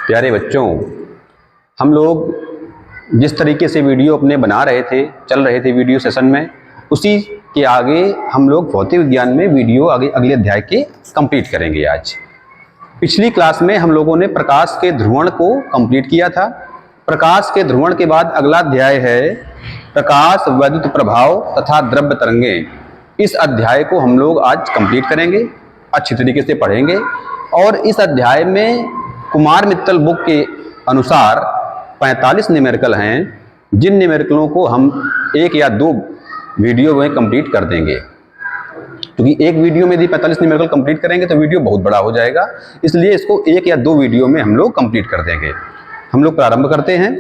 प्यारे बच्चों, हम लोग जिस तरीके से वीडियो अपने बना रहे थे, चल रहे थे वीडियो सेशन में, उसी के आगे हम लोग भौतिक विज्ञान में वीडियो आगे अगले अध्याय के कंप्लीट करेंगे। आज पिछली क्लास में हम लोगों ने प्रकाश के ध्रुवण को कंप्लीट किया था। प्रकाश के ध्रुवण के बाद अगला अध्याय है प्रकाश वैद्युत प्रभाव तथा द्रव्य तरंगें। इस अध्याय को हम लोग आज कंप्लीट करेंगे, अच्छी तरीके से पढ़ेंगे। और इस अध्याय में कुमार मित्तल बुक के अनुसार 45 न्यूमेरिकल हैं, जिन न्यूमेरिकलों को हम एक या दो वीडियो में कंप्लीट कर देंगे, क्योंकि एक वीडियो में यदि 45 न्यूमेरिकल कंप्लीट करेंगे तो वीडियो बहुत बड़ा हो जाएगा, इसलिए इसको एक या दो वीडियो में हम लोग कंप्लीट कर देंगे। हम लोग प्रारंभ करते हैं।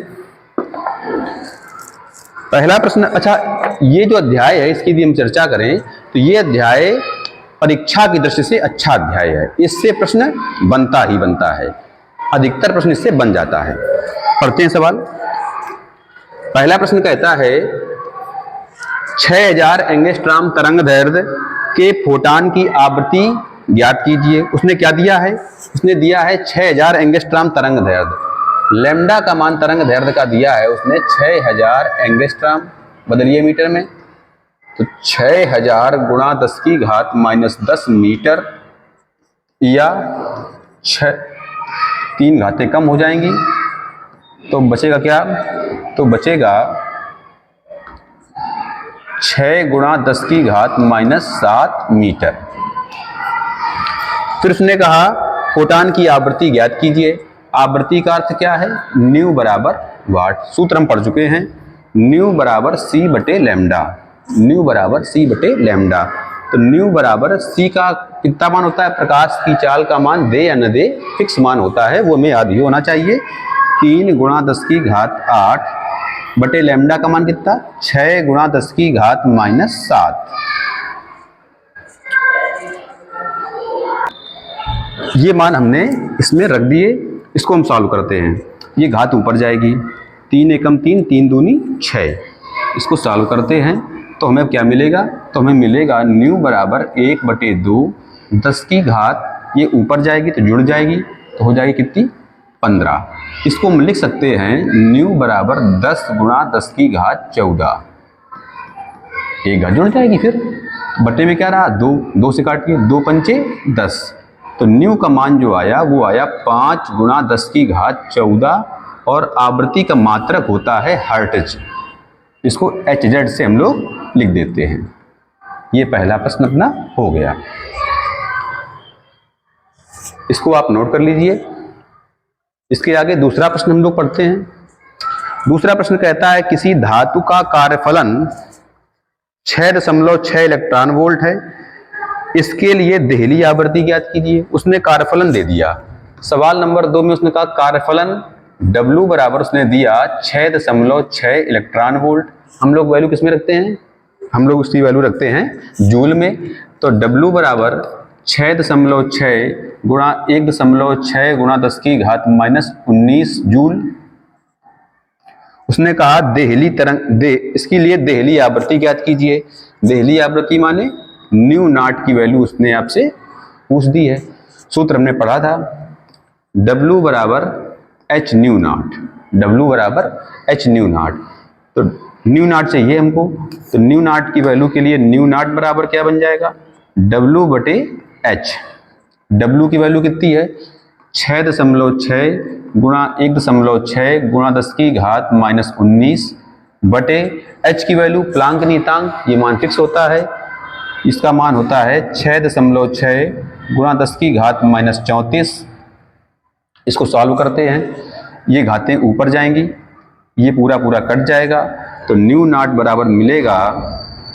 पहला प्रश्न, अच्छा ये जो अध्याय है इसकी यदि हम चर्चा करें तो ये अध्याय परीक्षा की दृष्टि से अच्छा अध्याय है। इससे प्रश्न बनता ही बनता है, अधिकतर प्रश्न इससे बन जाता है। पढ़ते हैं सवाल। पहला प्रश्न कहता है 6000 एंगस्ट्रॉम तरंग दैर्ध्य के फोटॉन की आवृत्ति ज्ञात कीजिए। उसने क्या दिया है? उसने दिया है 6000 एंगस्ट्रॉम तरंग दैर्ध्य। लैम्डा का मान तरंग दैर्ध्य का दिया है उसने 6000 एंगस्ट्रॉम, बदलिए मीटर में, तो 6000 गुणा 10 की घात -10 मीटर, या 3 घातें कम हो जाएंगी तो बचेगा क्या? तो बचेगा 6 गुणा 10 की घात -7 मीटर। फिर उसने कहा फोटॉन की आवृत्ति ज्ञात कीजिए। आवृत्ति का अर्थ क्या है? न्यू बराबर वाट। सूत्र हम पढ़ चुके हैं, न्यू बराबर सी बटे लैम्डा। न्यू बराबर सी बटे लैम्डा। तो न्यू बराबर सी का कितना मान होता है? प्रकाश की चाल का मान दे या न दे, फिक्स मान होता है, वो हमें याद ही होना चाहिए। 3 गुणा 10 की घात 8 बटे लैम्डा का मान कितना? 6 गुणा 10 की घात -7। ये मान हमने इसमें रख दिए। इसको हम सॉल्व करते हैं। ये घात ऊपर जाएगी, 3 एकम 3, 3 दूनी 6। इसको सॉल्व करते हैं तो हमें क्या मिलेगा? तो हमें मिलेगा न्यू बराबर 1/2 10 की घात, ये ऊपर जाएगी तो जुड़ जाएगी, तो हो जाएगी कितनी? 15। इसको हम लिख सकते हैं न्यू बराबर 10 गुणा 10 की घात 14। एक घात जुड़ जाएगी, फिर बटे में क्या रहा? 2, 2 से काटिए, 2 पंचे 10। तो न्यू का मान जो आया वो आया 5 गुणा 10 की घात 14, और आवृत्ति का मात्रक होता है हर्ट्ज। इसको HZ से हम लोग लिख देते हैं। ये पहला प्रश्न अपना हो गया, इसको आप नोट कर लीजिए। इसके आगे दूसरा प्रश्न हम लोग पढ़ते हैं। दूसरा प्रश्न कहता है किसी धातु का कार्यफलन 6.6 इलेक्ट्रॉन वोल्ट है, इसके लिए देहली आवृत्ति ज्ञात कीजिए। उसने कार्यफलन दे दिया। सवाल नंबर 2 में उसने कहा कार्यफलन W बराबर उसने दिया 6.6 इलेक्ट्रॉन वोल्ट। हम लोग वैल्यू किस में रखते हैं? हम लोग उसकी वैल्यू रखते हैं जूल में। तो W बराबर 6.6 गुणा 1.6 गुणा 10 की घात -19 जूल। उसने कहा देहली तरंग इसके लिए देहली आवृत्ति ज्ञात कीजिए। देहली आवृत्ति माने न्यू नॉट की वैल्यू उसने आपसे पूछ दी है। सूत्र हमने पढ़ा था, W बराबर H न्यू नॉट। W बराबर H न्यू नॉट। तो न्यू नॉट चाहिए हमको, तो न्यू नॉट की वैल्यू के लिए न्यू नॉट बराबर क्या बन जाएगा? W बटे H। W की वैल्यू कितनी है? 6.6 गुणा 1.6 गुणा 10 की घात -19 बटे H की वैल्यू प्लांक नियतांक, ये मान फिक्स होता है, इसका मान होता है 6.6 गुणा 10 की घात -34। इसको सॉल्व करते हैं, ये घातें ऊपर जाएंगी, ये पूरा पूरा कट जाएगा, तो न्यू नॉट बराबर मिलेगा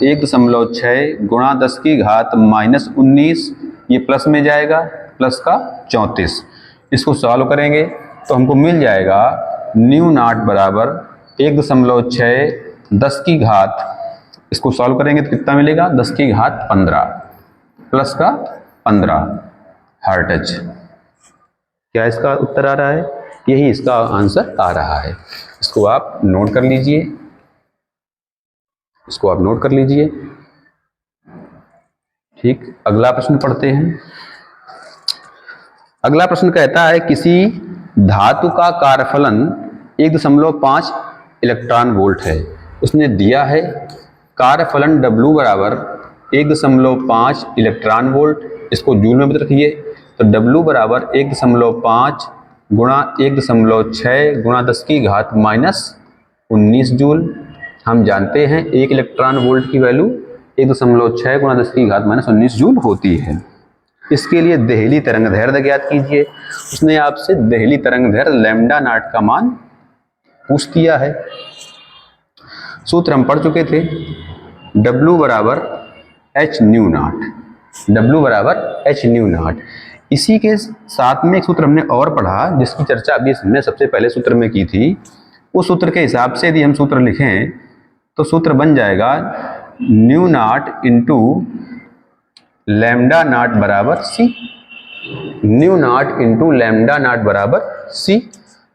1.6 गुणा 10 की घात -19, ये प्लस में जाएगा, प्लस का 34। इसको सॉल्व करेंगे तो हमको मिल जाएगा न्यू नॉट बराबर 1.6 10 की घात, इसको सॉल्व करेंगे तो कितना मिलेगा? 10 की घात 15 प्लस का 15 हर्ट्ज। क्या इसका उत्तर आ रहा है? यही इसका आंसर आ रहा है। इसको आप नोट कर लीजिए, इसको आप नोट कर लीजिए। ठीक, अगला प्रश्न पढ़ते हैं। अगला प्रश्न कहता है किसी धातु का कार्यफलन 1.5 इलेक्ट्रॉन वोल्ट है। उसने दिया है कार्यफलन W बराबर 1.5 इलेक्ट्रॉन वोल्ट, इसको जूल में मत रखिए। तो W बराबर 1.5 गुणा 1.6 गुणा 10⁻⁻19 जूल। हम जानते हैं 1 इलेक्ट्रॉन वोल्ट की वैल्यू 1.6 गुणा 10⁻⁻19 जूल होती है। इसके लिए देहली तरंग दैर्ध्य ज्ञात कीजिए। उसने आपसे देहली तरंग दैर्ध्य लैम्डा नॉट का मान पूछ दिया है। सूत्र हम पढ़ चुके थे, W बराबर h न्यू नॉट, W बराबर h न्यू नॉट। इसी के साथ में एक सूत्र हमने और पढ़ा जिसकी चर्चा अभी हमने सबसे पहले सूत्र में की थी। उस सूत्र के हिसाब से यदि हम सूत्र लिखें तो सूत्र बन जाएगा new not into lambda naught बराबर c, new not into lambda naught बराबर c।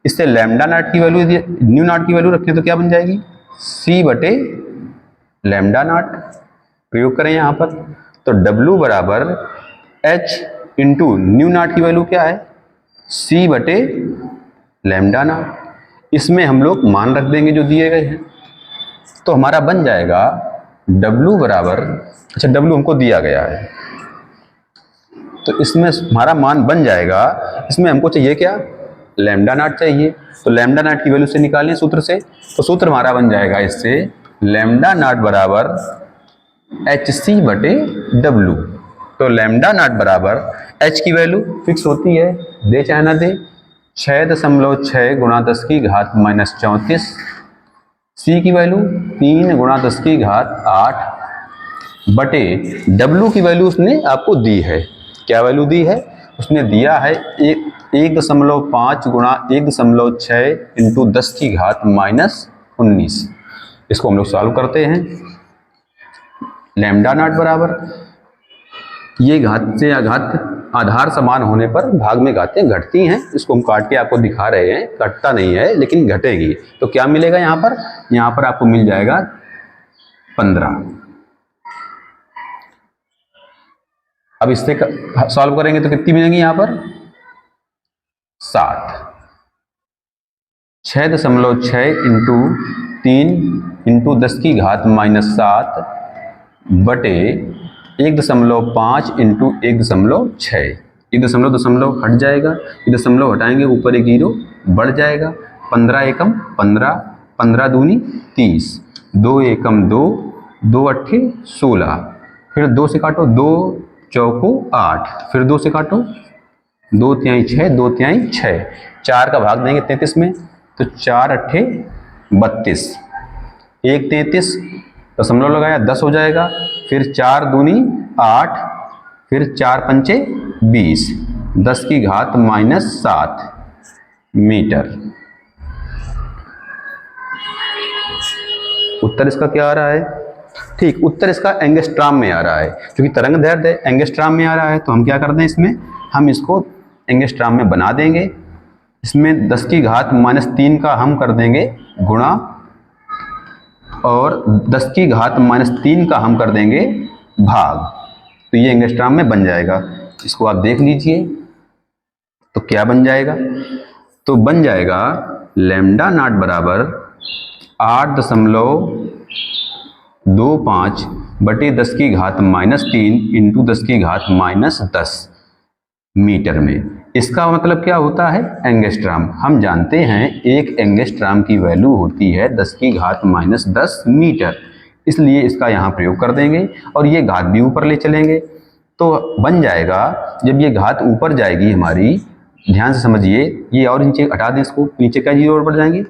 इससे लैम्डा नॉट की वैल्यू, न्यू नॉट की वैल्यू रखें तो क्या बन जाएगी c बटे लैम्डा नॉट। प्रयोग करें यहाँ पर तो W बराबर h इंटू न्यू नॉट की वैल्यू क्या है c बटे लैम्डा नॉट। इसमें हम लोग मान रख देंगे जो दिए गए हैं, तो हमारा बन जाएगा W बराबर, अच्छा W हमको दिया गया है तो इसमें हमारा मान बन जाएगा, इसमें हमको चाहिए क्या लैम्डा नॉट चाहिए। तो लैम्डा नॉट की वैल्यू से निकालें सूत्र से, तो सूत्र हमारा बन जाएगा इससे लैम्डा नॉट बराबर HC बटे W। तो लैम्डा नॉट बराबर h की वैल्यू फिक्स होती है, दे चाहे ना दे, 6.6 गुणा 10⁻⁻34, C की वैल्यू 3 गुणा 10⁸ बटे W की वैल्यू उसने आपको दी है। क्या वैल्यू दी है, उसने दिया है 1.5 गुणा 1.6 इंटू 10⁻⁻19। इसको हम लोग सॉल्व करते हैं। लैम्डा नॉट बराबर, ये घात से घात आधार समान होने पर भाग में घातें घटती हैं। इसको हम काट के आपको दिखा रहे हैं, घटता नहीं है लेकिन घटेगी। तो क्या मिलेगा यहाँ पर आपको मिल जाएगा 15। अब इससे सॉल्व करेंगे तो कितनी मिलेंगी यहाँ पर 7। 6.6 इंटू 3 इंटू 10⁻⁻7 बटे 1.5 इंटू 1.6। ये दशमलव हट जाएगा, ये दशमलव हटाएंगे ऊपर एक जीरो बढ़ जाएगा। 15 एकम 15, 15 दूनी 30, 2 एकम 2, 2 अट्ठे 16, फिर 2 से काटो 2 चौको 8, फिर 2 से काटो 2 तिहाई 6, 2 तिहाई 6, 4 का भाग देंगे 33 में तो 4 अट्ठे 32, 1 33 दशमलव लगाया 10 हो जाएगा, फिर 4 दूनी 8, फिर 4 पंचे 20, 10⁻⁻7 मीटर। उत्तर इसका क्या आ रहा है, ठीक उत्तर इसका एंगस्ट्राम में आ रहा है। क्योंकि तरंग दैर्ध्य एंगस्ट्राम में आ रहा है तो हम क्या कर दें, इसमें हम इसको एंगस्ट्राम में बना देंगे। इसमें 10⁻³ का हम कर देंगे गुणा और 10⁻³ का हम कर देंगे भाग, तो ये एंगस्ट्राम में बन जाएगा। इसको आप देख लीजिए तो क्या बन जाएगा, तो बन जाएगा लैम्डा नॉट बराबर 8.25 बटे 10⁻³ इंटू 10⁻10 मीटर में। इसका मतलब क्या होता है एंगस्ट्राम। हम जानते हैं एक एंगस्ट्राम की वैल्यू होती है 10⁻10 मीटर, इसलिए इसका यहाँ प्रयोग कर देंगे और ये घात भी ऊपर ले चलेंगे तो बन जाएगा। जब ये घात ऊपर जाएगी हमारी, ध्यान से समझिए, ये और नीचे हटा दें इसको, नीचे क्या जीरो बढ़ जाएंगे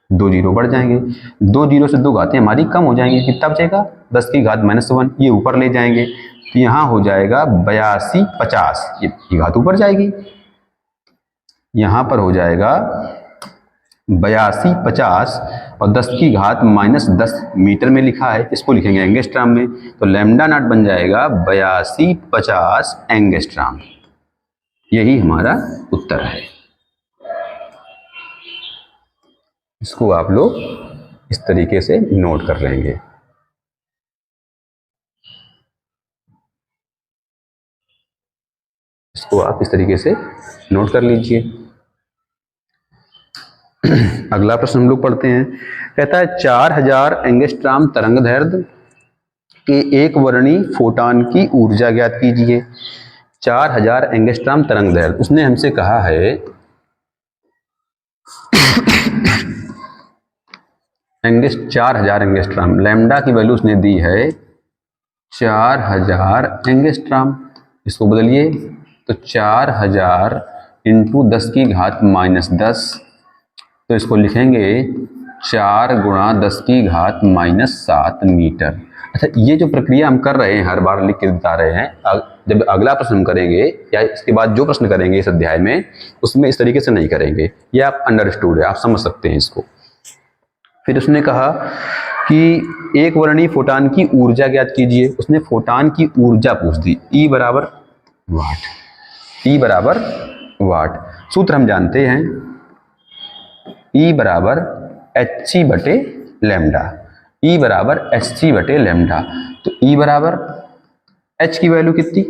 2 जीरो बढ़ जाएंगे, 2 जीरो से 2 घातें हमारी कम हो जाएंगी। कितना बचेगा 10⁻⁻1, ये ऊपर ले जाएंगे तो यहाँ हो जाएगा 8250, ये घात ऊपर जाएगी, यहाँ पर हो जाएगा 8250 और 10⁻10 मीटर में लिखा है, इसको लिखेंगे एंगस्ट्राम में। तो लैम्डा नॉट बन जाएगा 8250 एंगस्ट्राम। यही हमारा उत्तर है। इसको आप लोग इस तरीके से नोट कर लेंगे। इसको आप इस तरीके से नोट कर लीजिए। अगला प्रश्न हम लोग पढ़ते हैं। कहता है 4000 एंगस्ट्रॉम तरंगदैर्घ्य के एक वर्णी फोटॉन की ऊर्जा ज्ञात कीजिए। 4000 एंगस्ट्रॉम तरंगदैर्घ्य, उसने हमसे कहा है 4000 एंगस्ट्रॉम, लैम्डा की वैल्यू उसने दी है 4000 एंगस्ट्रॉम। इसको बदलिए तो 4000 इंटू 10 की घात -10, तो इसको लिखेंगे 4 गुणा 10 की घात -7 मीटर। अच्छा, ये जो प्रक्रिया हम कर रहे हैं, हर बार लिख के बता रहे हैं, जब अगला प्रश्न हम करेंगे या इसके बाद जो प्रश्न करेंगे इस अध्याय में, उसमें इस तरीके से नहीं करेंगे। ये आप अंडरस्टूड है, आप समझ सकते हैं इसको। फिर उसने कहा कि एक वर्णी फोटॉन की ऊर्जा ज्ञात कीजिए। उसने फोटॉन की ऊर्जा पूछ दी, E बराबर वाट, E बराबर वाट। सूत्र हम जानते हैं, E बराबर hc बटे लैम्डा, E बराबर hc बटे लैम्डा। तो E बराबर h की वैल्यू कितनी,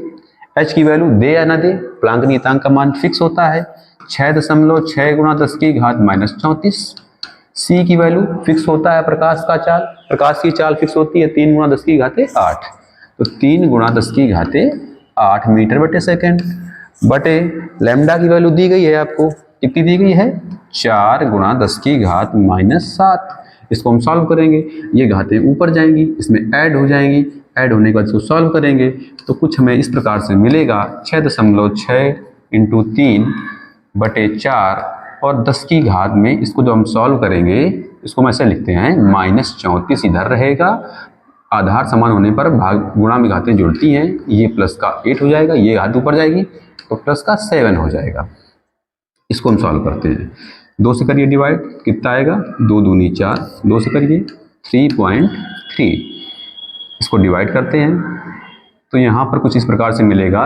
h की वैल्यू दे या ना दे, प्लांक नियतांक का मान फिक्स होता है 6.6 गुणा 10 की घात -34। C की वैल्यू फिक्स होता है प्रकाश का चाल, प्रकाश की चाल फिक्स होती है 3 गुणा 10 की घाते 8, तो 3 गुणा 10 की घाते 8 मीटर बटे सेकेंड बटे लैम्डा की वैल्यू दी गई है आपको, कितनी दी गई है 4 गुणा 10 की घात -7। इसको हम सॉल्व करेंगे, ये घातें ऊपर जाएंगी, इसमें ऐड हो जाएंगी, ऐड होने के बाद इसको सॉल्व करेंगे तो कुछ हमें इस प्रकार से मिलेगा 6.6 इंटू 3 बटे 4 और 10 की घात में इसको जो हम सॉल्व करेंगे, इसको हम ऐसे लिखते हैं -34 इधर रहेगा, आधार समान होने पर भाग गुणा में घातें जुड़ती हैं, ये प्लस का 8 हो जाएगा, ये घात ऊपर जाएगी तो प्लस का 7 हो जाएगा। इसको हम सॉल्व करते हैं, 2 से करिए डिवाइड, कितना आएगा 2 दूनी 4, 2 से करिए 3.3, इसको डिवाइड करते हैं तो यहाँ पर कुछ इस प्रकार से मिलेगा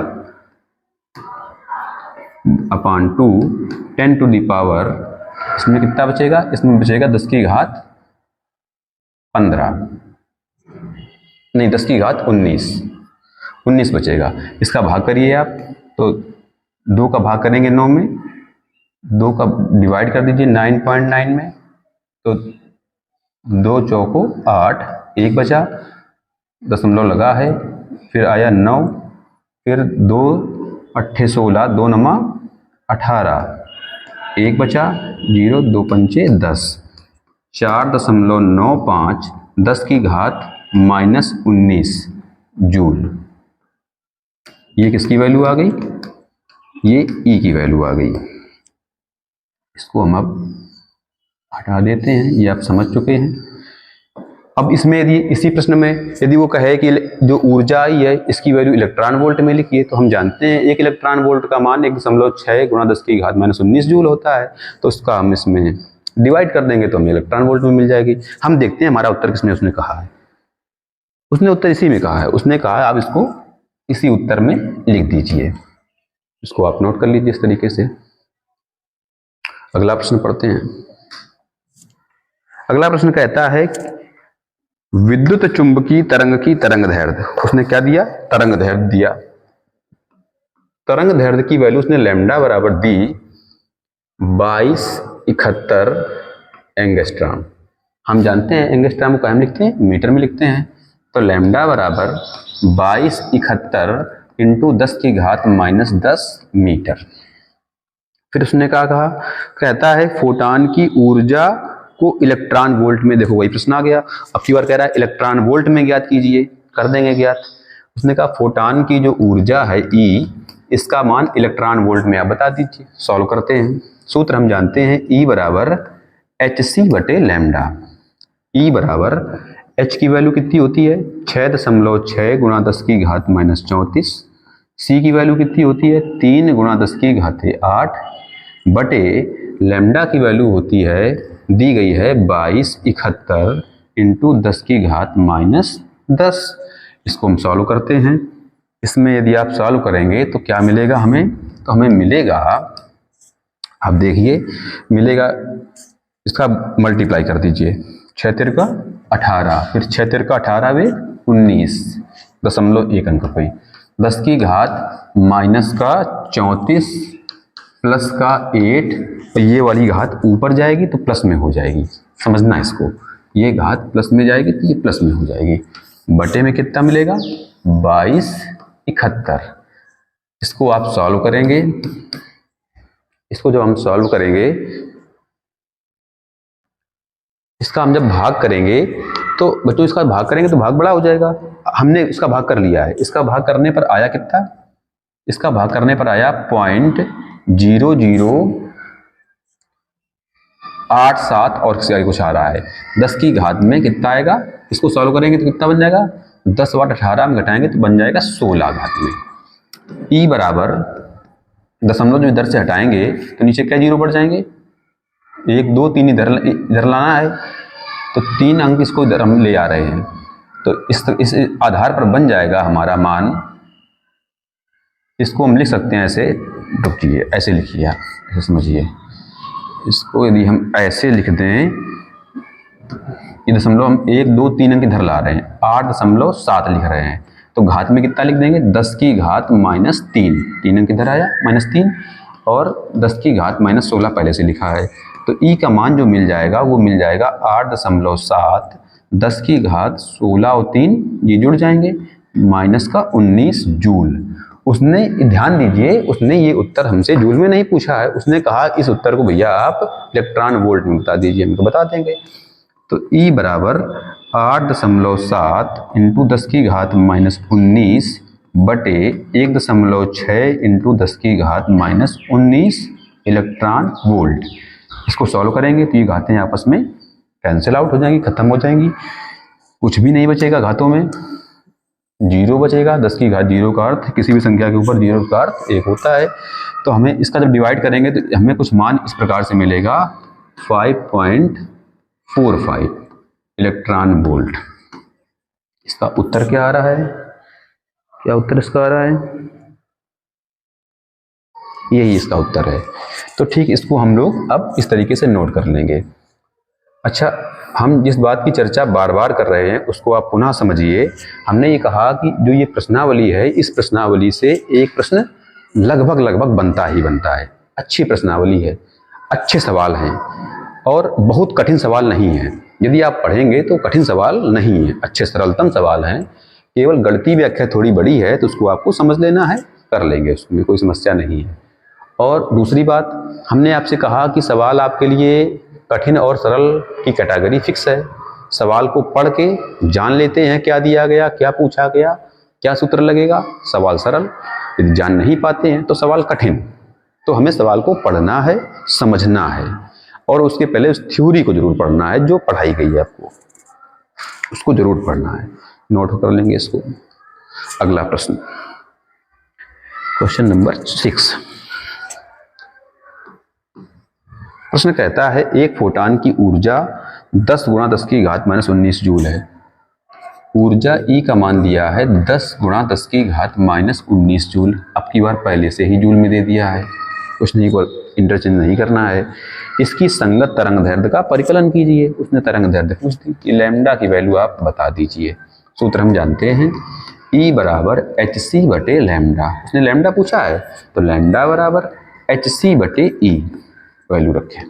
अपॉन 2 10 टू दी पावर, इसमें कितना बचेगा, इसमें बचेगा 10 की घात 15, नहीं 10 की घात 19 बचेगा। इसका भाग करिए आप, तो 2 का भाग करेंगे 9 में, 2 का डिवाइड कर दीजिए 9.9 में, तो 2 चौको 8, 1 बचा, दशमलव लगा है, फिर आया 9, फिर 2 8 16, 2 नमा 18, 1 बचा, 0 2 पंचे 10, 4.95 10 की घात -19 जूल। ये किसकी वैल्यू आ गई, ये E की वैल्यू आ गई। इसको हम अब हटा देते हैं, ये आप समझ चुके हैं। अब इसमें यदि इसी प्रश्न में यदि वो कहे कि जो ऊर्जा आई है इसकी वैल्यू इलेक्ट्रॉन वोल्ट में लिखिए, तो हम जानते हैं 1 इलेक्ट्रॉन वोल्ट का मान 1.6 गुणा 10 की घात -19 जूल होता है, तो उसका हम इसमें डिवाइड कर देंगे तो हमें इलेक्ट्रॉन वोल्ट में मिल जाएगी। हम देखते हैं हमारा उत्तर किसमें उसने कहा है, उसने उत्तर इसी में कहा है, उसने कहा है आप इसको इसी उत्तर में लिख दीजिए, इसको आप नोट कर लीजिए इस तरीके से। अगला प्रश्न पढ़ते हैं। अगला प्रश्न कहता है विद्युत चुंबकीय तरंग की तरंगदैर्घ्य, उसने क्या दिया, तरंगदैर्घ्य दिया। तरंगदैर्घ्य की वैल्यू उसने लैम्डा बराबर दी 2271 एंगस्ट्रॉम। हम जानते हैं एंगस्ट्रॉम को हम लिखते हैं मीटर में लिखते हैं, तो लैम्डा बराबर 2271 इंटू 10 की घात -10 मीटर। फिर उसने क्या कहा, कहता है फोटॉन की ऊर्जा को इलेक्ट्रॉन वोल्ट में, देखो वही प्रश्न आ गया, अब की बार कह रहा है इलेक्ट्रॉन वोल्ट में ज्ञात कीजिए, कर देंगे ज्ञात। उसने कहा फोटॉन की जो ऊर्जा है E, इसका मान इलेक्ट्रॉन वोल्ट में आप बता दीजिए। सॉल्व करते हैं, सूत्र हम जानते हैं E बराबर hc बटे लैम्डा। E बराबर h की वैल्यू कितनी होती है 6.6 गुणा 10 की घात -34, C की वैल्यू कितनी होती है 3 गुणा 10 की घाते 8 बटे लैम्डा की वैल्यू होती है, दी गई है 2271 इंटू 10 की घात -10। इसको हम सॉल्व करते हैं, इसमें यदि आप सॉल्व करेंगे तो क्या मिलेगा हमें, तो हमें मिलेगा, आप देखिए मिलेगा, इसका मल्टीप्लाई कर दीजिए, 6 तिरका 18, फिर 6 तिरका 18 वे 19.1 अंक पे, 10 की घात माइनस का 34 प्लस का 8, तो ये वाली घात ऊपर जाएगी तो प्लस में हो जाएगी, समझना इसको। ये घात प्लस में जाएगी तो ये प्लस में हो जाएगी। बटे में कितना मिलेगा 2271। इसको आप सॉल्व करेंगे, इसको जब हम सॉल्व करेंगे, इसका हम जब भाग करेंगे तो बच्चों इसका भाग करेंगे तो भाग बड़ा हो जाएगा। हमने इसका भाग कर लिया है, इसका भाग करने पर आया कितना, इसका भाग करने पर आया 0.0087 और इसके आगे कुछ आ रहा है। 10 की घात में कितना आएगा, इसको सॉल्व करेंगे तो कितना बन जाएगा, 10 वाट 18 में घटाएंगे तो बन जाएगा 16 घात में। ई बराबर दशमलव जो इधर से हटाएंगे तो नीचे क्या जीरो बढ़ जाएंगे, 1 2 3 इधर लाना है तो 3 अंक इसको इधर हम ले आ रहे हैं, तो इस आधार पर बन जाएगा हमारा मान। इसको हम लिख सकते हैं ऐसे, रुकिए ऐसे लिखिए आप, ऐसे समझिए इसको। यदि हम ऐसे लिख दें, ये दशमलव हम 1 2 3 अंक इधर ला रहे हैं, 8.7 लिख रहे हैं, तो घात में कितना लिख देंगे, 10 की घात माइनस 3, 3 अंक इधर आया -3, और 10 की घात माइनस 16 पहले से लिखा है, तो ई का मान जो मिल जाएगा वो मिल जाएगा 8.7, 10 की घात 16 और 3 ये जुड़ जाएंगे, माइनस का 19 जूल। उसने ध्यान दीजिए, उसने ये उत्तर हमसे जूल में नहीं पूछा है, उसने कहा इस उत्तर को भैया आप इलेक्ट्रॉन वोल्ट में बता दीजिए, हमको बता देंगे। तो ई बराबर 8.7 इंटू 10 की घात माइनस 19 बटे 1.6 इंटू 10 की घात माइनस 19 इलेक्ट्रॉन वोल्ट। इसको सॉल्व करेंगे तो ये घातें आपस में कैंसिल आउट हो जाएंगी, खत्म हो जाएंगी, कुछ भी नहीं बचेगा घातों में, जीरो बचेगा। 10 की घात जीरो का अर्थ, किसी भी संख्या के ऊपर जीरो का अर्थ 1 होता है। तो हमें इसका जब डिवाइड करेंगे तो हमें कुछ मान इस प्रकार से मिलेगा 5.45 इलेक्ट्रॉन वोल्ट। इसका उत्तर क्या आ रहा है, क्या उत्तर इसका आ रहा है, यही इसका उत्तर है। तो ठीक इसको हम लोग अब इस तरीके से नोट कर लेंगे। अच्छा, हम जिस बात की चर्चा बार बार कर रहे हैं उसको आप पुनः समझिए। हमने ये कहा कि जो ये प्रश्नावली है, इस प्रश्नावली से एक प्रश्न लगभग बनता ही बनता है। अच्छी प्रश्नावली है, अच्छे सवाल हैं और बहुत कठिन सवाल नहीं है। यदि आप पढ़ेंगे तो कठिन सवाल नहीं है, अच्छे सरलतम सवाल हैं। केवल गणितीय व्याख्या थोड़ी बड़ी है तो उसको आपको समझ लेना है, कर लेंगे, उसमें कोई समस्या नहीं है। और दूसरी बात, हमने आपसे कहा कि सवाल आपके लिए कठिन और सरल की कैटेगरी फिक्स है। सवाल को पढ़ के जान लेते हैं क्या दिया गया, क्या पूछा गया, क्या सूत्र लगेगा, सवाल सरल। यदि जान नहीं पाते हैं तो सवाल कठिन। तो हमें सवाल को पढ़ना है, समझना है, और उसके पहले उस थ्योरी को जरूर पढ़ना है जो पढ़ाई गई है आपको, उसको जरूर पढ़ना है। नोट कर लेंगे इसको। अगला प्रश्न, क्वेश्चन नंबर 6। प्रश्न कहता है एक फोटॉन की ऊर्जा 10 गुणा 10 की घात माइनस 19 जूल है। ऊर्जा ई का मान दिया है 10 गुणा 10 की घात माइनस 19 जूल। अब की बार पहले से ही जूल में दे दिया है, कुछ नहीं को इंटरचेंज नहीं करना है। इसकी संगत तरंग दैर्ध्य का परिकलन कीजिए। उसने तरंग दैर्ध्य पूछ दी कि लैम्डा की वैल्यू आप बता दीजिए। सूत्र हम जानते हैं, ई बराबर HC बटे लैम्डा। उसने लैम्डा पूछा है तो लैम्डा बराबर HC बटे ई वैल्यू रखें।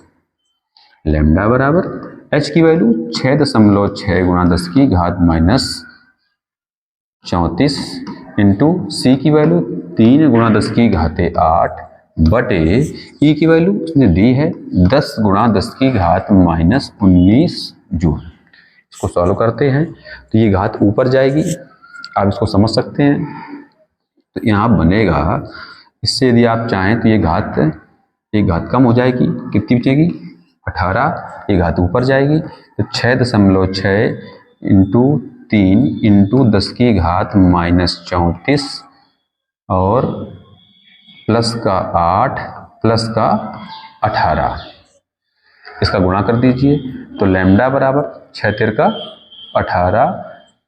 लैम्डा बराबर h की वैल्यू 6.6 गुणा 10 की घात माइनस 34 इंटू सी की वैल्यू 3 गुणा 10 की घाते 8 बटे ई की वैल्यू उसने दी है 10 गुणा 10 की घात माइनस 19 जूल। इसको सॉल्व करते हैं तो ये घात ऊपर जाएगी, आप इसको समझ सकते हैं। तो यहाँ बनेगा, इससे यदि आप चाहें तो ये घात कम हो जाएगी, कितनी बचेगी 18, ये घात ऊपर जाएगी तो 6.6 इंटू 3 इंटू 10 की घात माइनस 34 और प्लस का 8 प्लस का 18, इसका गुणा कर दीजिए तो लैम्डा बराबर 6 तिर का 18,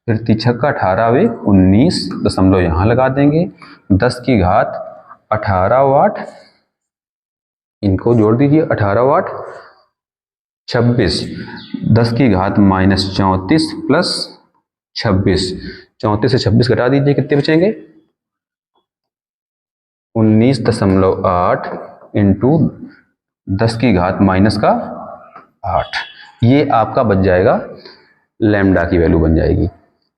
फिर 3 का 18 वे 19 दशमलव यहाँ लगा देंगे, 10 की घात 18 वाट, इनको जोड़ दीजिए 18 वाट 26, 10 की घात माइनस 34 प्लस 26, 34 से 26 घटा दीजिए, कितने बचेंगे 19.8 इंटू 10⁻⁻8, ये आपका बच जाएगा, लैम्डा की वैल्यू बन जाएगी।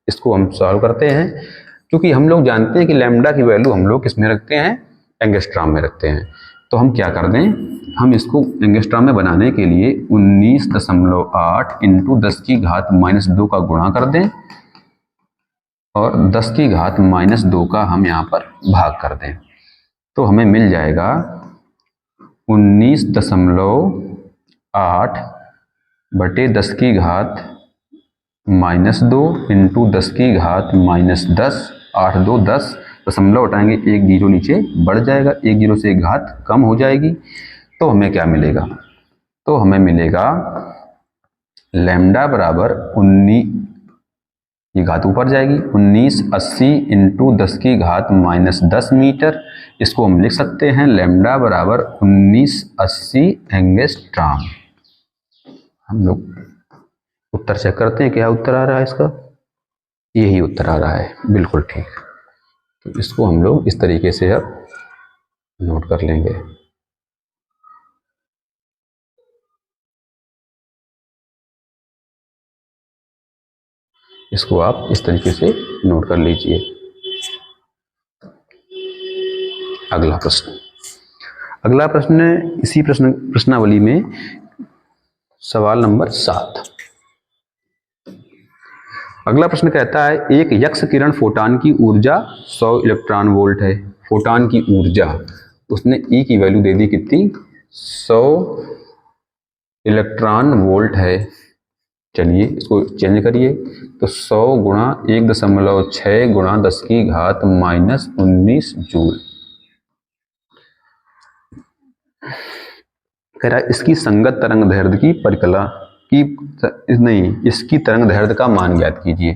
इसको हम सॉल्व करते हैं, क्योंकि हम लोग जानते हैं कि लैम्डा की वैल्यू हम लोग किस में रखते हैं, एंगस्ट्रॉम में रखते हैं। तो हम क्या कर दें, हम इसको एंगस्ट्रॉम में बनाने के लिए 19.8 इंटू 10⁻⁻2 का गुणा कर दें और 10⁻⁻2 का हम यहाँ पर भाग कर दें, तो हमें मिल जाएगा 19.8 बटे 10⁻⁻2 इंटू 10⁻⁻10, 8 2 10, दशमलव हटाएंगे, एक जीरो नीचे बढ़ जाएगा, एक जीरो से एक घात कम हो जाएगी। तो हमें क्या मिलेगा, तो हमें मिलेगा लैम्डा बराबर 19, ये घात ऊपर जाएगी, 1980 इंटू 10⁻⁻10 मीटर। इसको हम लिख सकते हैं लैम्डा बराबर 1980 एंगस्ट्रॉम। हम लोग उत्तर चेक करते हैं, क्या उत्तर आ रहा है इसका, यही उत्तर आ रहा है, बिल्कुल ठीक। तो इसको हम लोग इस तरीके से अब नोट कर लेंगे। इसको आप इस तरीके से नोट कर लीजिए। अगला प्रश्न, अगला प्रश्न इसी प्रश्नावली में सवाल नंबर 7। अगला प्रश्न कहता है, एक यक्ष किरण फोटान की ऊर्जा 100 इलेक्ट्रॉन वोल्ट है। फोटान की ऊर्जा उसने ई की वैल्यू दे दी कितनी, 100 इलेक्ट्रॉन वोल्ट है। चलिए इसको चेंज करिए, तो 100 गुणा 1.6 गुणा 10⁻⁻19 जूल। कह रहा है इसकी संगत तरंग दैर्ध्य की परिकला की नहीं, इसकी तरंग दैर्ध्य का मान ज्ञात कीजिए।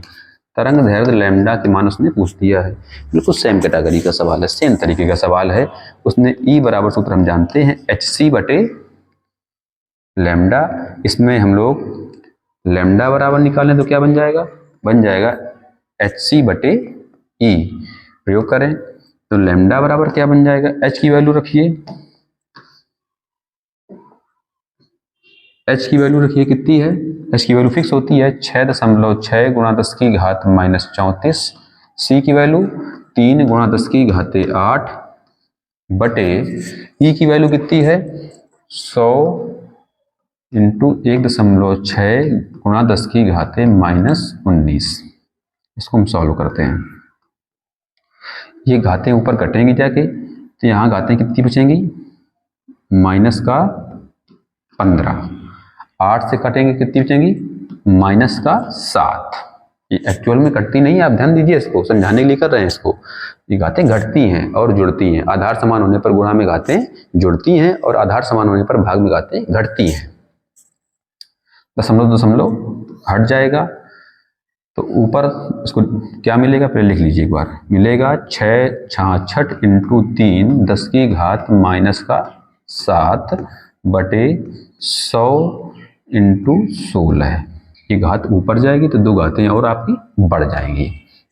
तरंग दैर्ध्य लैम्डा के मान उसने पूछ दिया है, बिल्कुल सेम कैटेगरी का सवाल है, सेम तरीके का सवाल है। उसने ई बराबर सूत्र हम जानते हैं hc बटे लैम्डा, इसमें हम लोग लैम्डा बराबर निकालें तो क्या बन जाएगा, बन जाएगा hc बटे ई। प्रयोग करें तो लैम्डा बराबर क्या बन जाएगा, h की वैल्यू रखिए, h की वैल्यू रखिए कितनी है, h की वैल्यू फिक्स होती है 6.6 गुणा 10⁻⁻34, c की वैल्यू 3 गुणा 10⁻8 बटे ई की वैल्यू कितनी है 100 इंटू 1.6 गुणा 10⁻⁻19। इसको हम सॉल्व करते हैं, ये घातें ऊपर घटेंगी जाके, तो यहाँ घातें कितनी बचेंगी, माइनस का 15, 8 से कटेंगे कितनी बचेंगी, माइनस का 7। ये एक्चुअल में कटती नहीं है, आप ध्यान दीजिए, इसको समझाने के लिए कर रहे हैं इसको। ये घातें घटती हैं और जुड़ती हैं, आधार समान होने पर गुणा में घातें जुड़ती हैं और आधार समान होने पर भाग में घातें घटती हैं। दशमलव दशमलव हट जाएगा, तो ऊपर इसको क्या मिलेगा, पहले लिख लीजिए एक बार, मिलेगा 6×66 इंटू 3 10⁻⁻7 बटे 100 इंटू 16। ये घात ऊपर जाएगी तो दो घातें और आपकी बढ़ जाएंगी,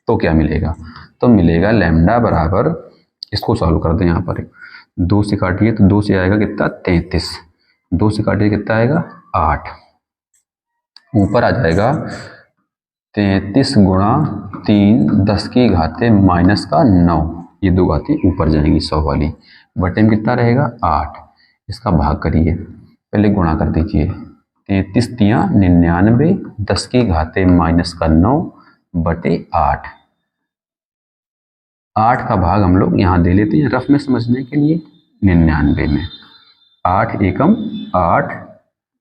तो क्या मिलेगा, तो मिलेगा लैम्डा बराबर, इसको सॉल्व कर दें, यहाँ पर 2 से काटिए तो 2 से आएगा कितना 33, 2 से काटिए कितना आएगा 8, ऊपर आ जाएगा 33 गुणा 3 10⁻⁻9, ये दो घातें ऊपर जाएंगी 100 वाली, बटे में कितना रहेगा 8, इसका भाग करिए, पहले गुणा कर दीजिए, 33 तियाँ 99 10⁻⁻9 बटे 8, 8 का भाग हम लोग यहाँ दे लेते हैं रफ में समझने के लिए 99 में, 8 एकम 8,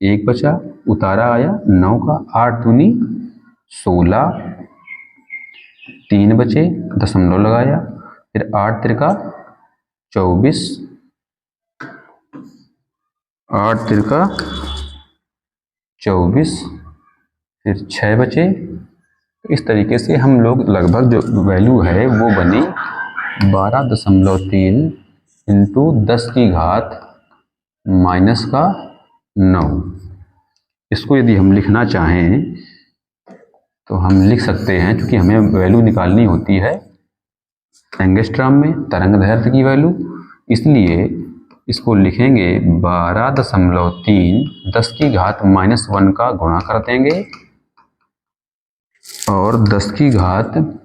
एक बचा, उतारा आया 9 का, 8 दूनी 16, 3 बचे, दशमलव लगाया, फिर 8 तिरका 24, 8 तिरका 24, फिर 6 बचे। इस तरीके से हम लोग लगभग जो वैल्यू है वो बनी 12.3 इंटू 10⁻⁻9। इसको यदि हम लिखना चाहें तो हम लिख सकते हैं, क्योंकि हमें वैल्यू निकालनी होती है एंगस्ट्रॉम में तरंग दैर्ध्य की वैल्यू, इसलिए इसको लिखेंगे 12.3 10⁻⁻1 का गुणा कर देंगे और 10⁻⁻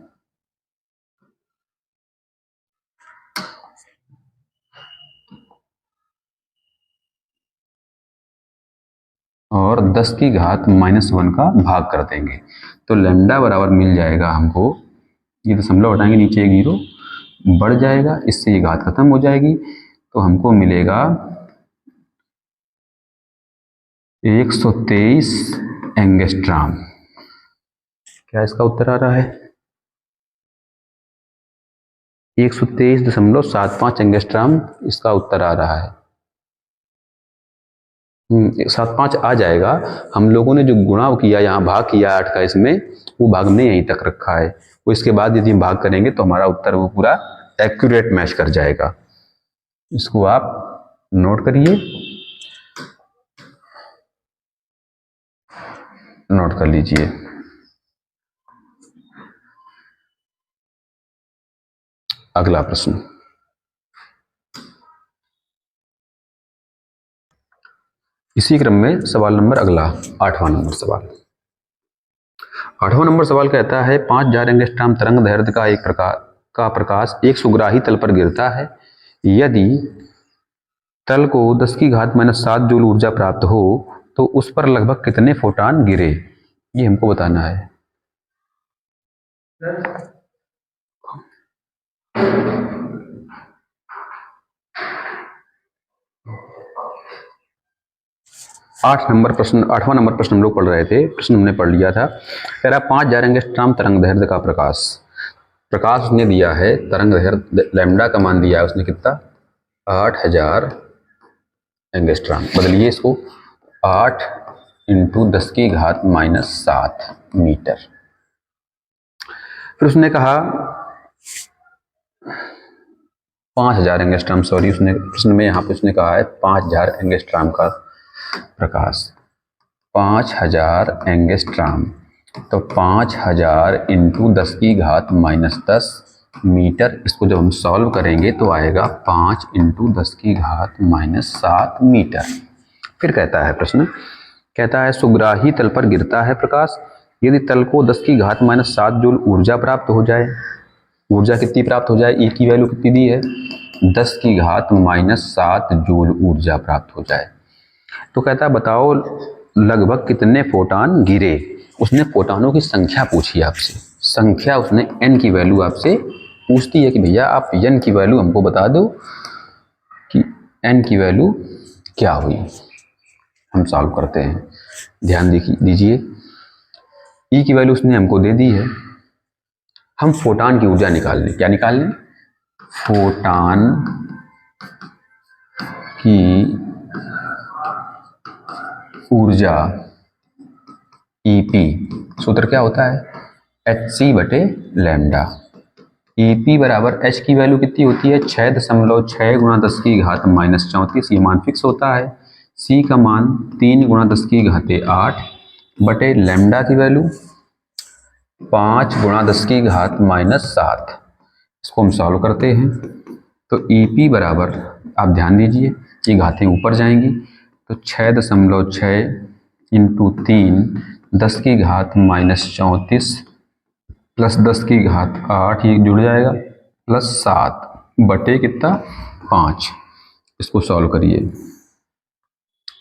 और 10⁻⁻1 का भाग कर देंगे। तो लैम्डा बराबर मिल जाएगा हमको, ये दशमलव हटाएंगे नीचे एक जीरो बढ़ जाएगा, इससे ये घात खत्म हो जाएगी, तो हमको मिलेगा 123 एंगस्ट्राम। क्या इसका उत्तर आ रहा है? 123.75 एंगस्ट्राम इसका उत्तर आ रहा है। 75 आ जाएगा। हम लोगों ने जो गुणा किया, यहाँ भाग किया 8 का, इसमें वो भाग ने यहीं तक रखा है, वो इसके बाद यदि हम भाग करेंगे तो हमारा उत्तर वो पूरा एक्यूरेट मैच कर जाएगा। इसको आप नोट करिए, नोट कर लीजिए। अगला प्रश्न, इसी क्रम में सवाल नंबर अगला 8वां नंबर सवाल। 8वां नंबर सवाल कहता है 5000 एंगस्ट्राम तरंग दैर्ध्य का एक प्रकाश एक सुग्राही तल पर गिरता है। यदि तल को 10⁻⁻7 जूल ऊर्जा प्राप्त हो तो उस पर लगभग कितने फोटान गिरे, ये हमको बताना है। आठवां नंबर प्रश्न हम लोग पढ़ रहे थे, प्रश्न हमने पढ़ लिया था। कह रहा 5000 एंगस्ट्राम तरंग दैर्ध्य का प्रकाश उसने दिया है, तरंग दैर्ध्य लैम्डा का मान दिया है उसने कितना, 8000 एंगस्ट्राम। बदलिए इसको, 8 × 10⁻⁻7 मीटर। फिर उसने कहा 5000 एंगस्ट्राम, सॉरी उसने प्रश्न में यहाँ पे उसने कहा है 5000 एंगस्ट्राम का प्रकाश, 5000 एंगस्ट्राम, तो 5000 × 10⁻⁻10 मीटर। इसको जब हम सॉल्व करेंगे तो आएगा 5 × 10⁻⁻7 मीटर। फिर कहता है प्रश्न, कहता है सुग्राही तल पर गिरता है प्रकाश, यदि तल को 10⁻⁻7 जूल ऊर्जा प्राप्त हो जाए। ऊर्जा कितनी प्राप्त हो जाए, ई की वैल्यू कितनी दी है, 10⁻⁻7 जूल ऊर्जा प्राप्त हो जाए। तो कहता है बताओ लगभग कितने फोटान गिरे। उसने फोटानों की संख्या पूछी आपसे, संख्या उसने n की वैल्यू आपसे पूछती है कि भैया आप n की वैल्यू हमको बता दो कि n की वैल्यू क्या हुई। हम सॉल्व करते हैं, ध्यान दीजिए। ई की वैल्यू उसने हमको दे दी है, हम फोटान की ऊर्जा निकाल लें। क्या निकाल लें, फोटान की ऊर्जा EP, सूत्र क्या होता है, hc/लैम्डा। EP बराबर h की वैल्यू कितनी होती है, 6.6 × 10⁻⁻34, ये मान फिक्स होता है। c का मान 3 × 10⁸ बटे लैम्डा की वैल्यू 5 × 10⁻⁷। इसको हम सॉल्व करते हैं तो EP बराबर, आप ध्यान दीजिए ये घातें ऊपर जाएंगी, तो 6.6 × 3 10⁻⁻34 प्लस 10⁸, ये जुड़ जाएगा, प्लस 7 बटे कितना 5। इसको सॉल्व करिए,